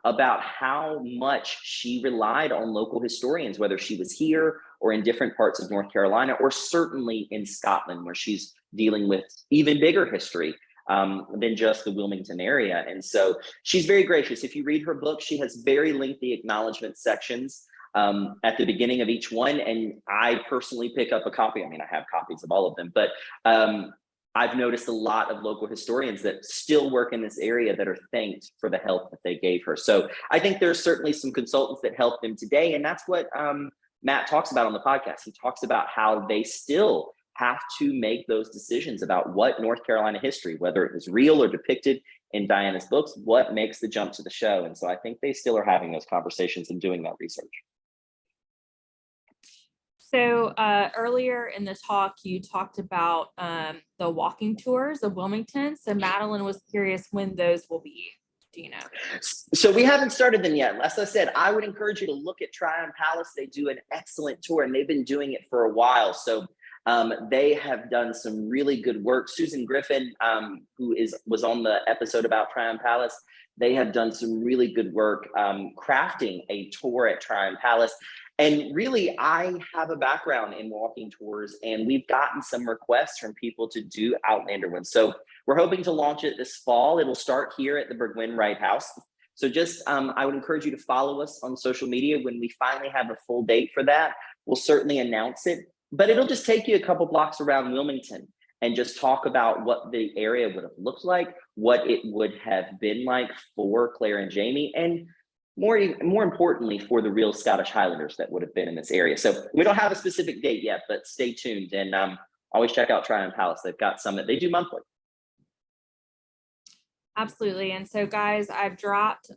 Speaker 2: about how much she relied on local historians, whether she was here or in different parts of North Carolina, or certainly in Scotland, where she's dealing with even bigger history than just the Wilmington area. And so she's very gracious. If you read her book, she has very lengthy acknowledgement sections at the beginning of each one. And I personally pick up a copy. I mean, I have copies of all of them, but I've noticed a lot of local historians that still work in this area that are thanked for the help that they gave her. So I think there's certainly some consultants that help them today. And that's what Matt talks about on the podcast. He talks about how they still have to make those decisions about what North Carolina history, whether it was real or depicted in Diana's books, what makes the jump to the show. And so I think they still are having those conversations and doing that research.
Speaker 1: So earlier in the talk, you talked about the walking tours of Wilmington. So Madeline was curious when those will be. Do you know?
Speaker 2: So we haven't started them yet. As I said, I would encourage you to look at Tryon Palace. They do an excellent tour, and they've been doing it for a while. So they have done some really good work. Susan Griffin, who was on the episode about Tryon Palace, they have done some really good work crafting a tour at Tryon Palace. And really, I have a background in walking tours, and we've gotten some requests from people to do Outlander ones. So we're hoping to launch it this fall. It'll start here at the Burgwyn Wright House. So just, I would encourage you to follow us on social media. When we finally have a full date for that, we'll certainly announce it. But it'll just take you a couple blocks around Wilmington and just talk about what the area would have looked like, what it would have been like for Claire and Jamie, and more importantly, for the real Scottish Highlanders that would have been in this area. So we don't have a specific date yet, but stay tuned, and always check out Tryon Palace. They've got some that they do monthly.
Speaker 1: Absolutely. And so guys, I've dropped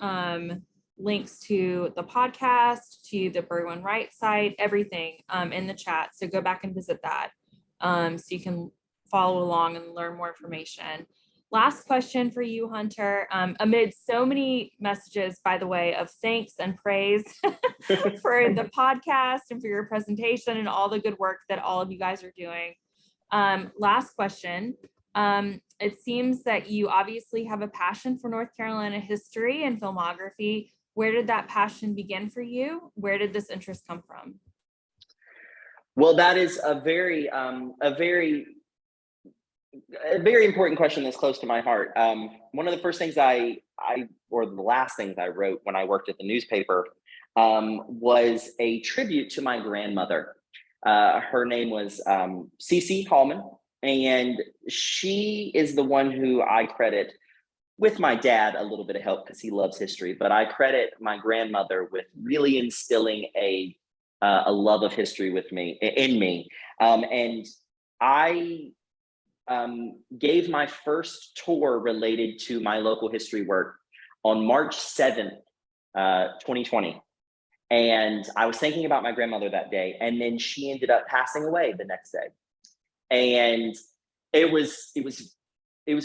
Speaker 1: links to the podcast, to the Burgwyn Wright site, everything in the chat. So go back and visit that so you can follow along and learn more information. Last question for you, Hunter. Amid so many messages, by the way, of thanks and praise for the podcast and for your presentation and all the good work that all of you guys are doing. Last question. It seems that you obviously have a passion for North Carolina history and filmography. Where did that passion begin for you? Where did this interest come from?
Speaker 2: Well, that is a very important question that's close to my heart. One of the first things or the last things I wrote when I worked at the newspaper was a tribute to my grandmother. Her name was Cece Hallman, and she is the one who I credit, with my dad a little bit of help because he loves history, but I credit my grandmother with really instilling a love of history in me. And I gave my first tour related to my local history work on March 7th, 2020. And I was thinking about my grandmother that day, and then she ended up passing away the next day. And it was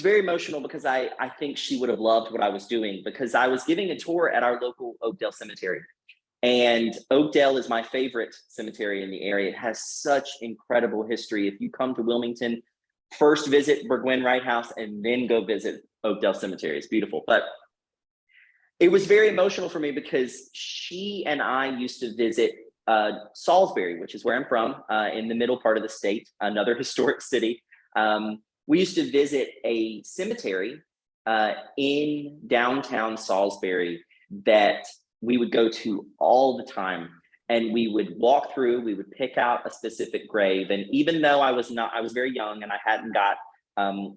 Speaker 2: very emotional because I think she would have loved what I was doing, because I was giving a tour at our local Oakdale Cemetery. And Oakdale is my favorite cemetery in the area. It has such incredible history. If you come to Wilmington, first visit Burgwyn Wright House and then go visit Oakdale Cemetery. It's beautiful. But it was very emotional for me because she and I used to visit Salisbury, which is where I'm from, in the middle part of the state, another historic city. We used to visit a cemetery in downtown Salisbury that we would go to all the time. And we would walk through, we would pick out a specific grave. And even though I was very young and I hadn't got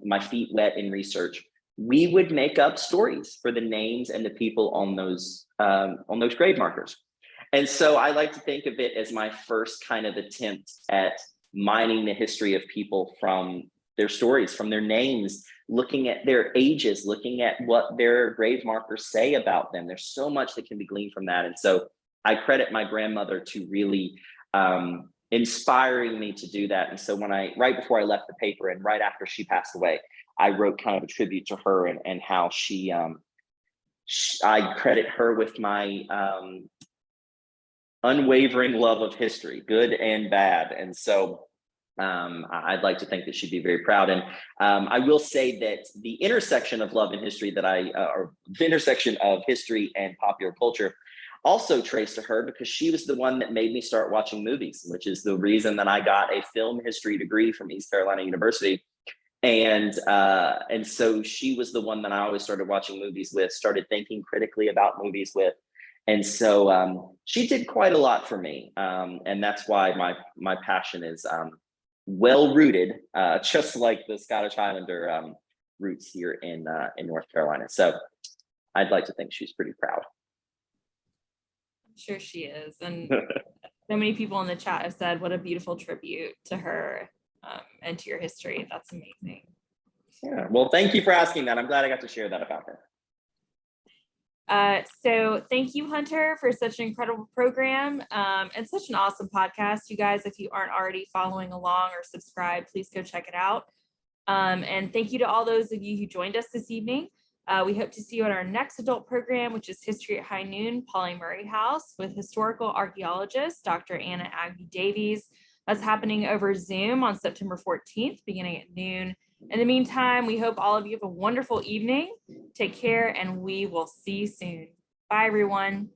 Speaker 2: my feet wet in research, we would make up stories for the names and the people on those grave markers. And so I like to think of it as my first kind of attempt at mining the history of people from their stories, from their names, looking at their ages, looking at what their grave markers say about them. There's so much that can be gleaned from that. And so I credit my grandmother to really inspiring me to do that. And so right before I left the paper and right after she passed away, I wrote kind of a tribute to her and how I credit her with my unwavering love of history, good and bad. And so I'd like to think that she'd be very proud. And I will say that the intersection of love and history or the intersection of history and popular culture also traced to her, because she was the one that made me start watching movies, which is the reason that I got a film history degree from East Carolina University. And so she was the one that I always started watching movies with, started thinking critically about movies with. And so she did quite a lot for me. And that's why my passion is well rooted, just like the Scottish Highlander roots here in North Carolina. So I'd like to think she's pretty proud.
Speaker 1: I'm sure she is. And so many people in the chat have said what a beautiful tribute to her and to your history. That's amazing.
Speaker 2: Yeah, well, thank you for asking that. I'm glad I got to share that about her.
Speaker 1: So thank you, Hunter, for such an incredible program and such an awesome podcast. You guys, if you aren't already following along or subscribed, please go check it out. And thank you to all those of you who joined us this evening. We hope to see you at our next adult program, which is History at High Noon, Pauli Murray House, with historical archaeologist, Dr. Anna Aggie Davies. That's happening over Zoom on September 14th, beginning at noon. In the meantime, we hope all of you have a wonderful evening. Take care, and we will see you soon. Bye, everyone.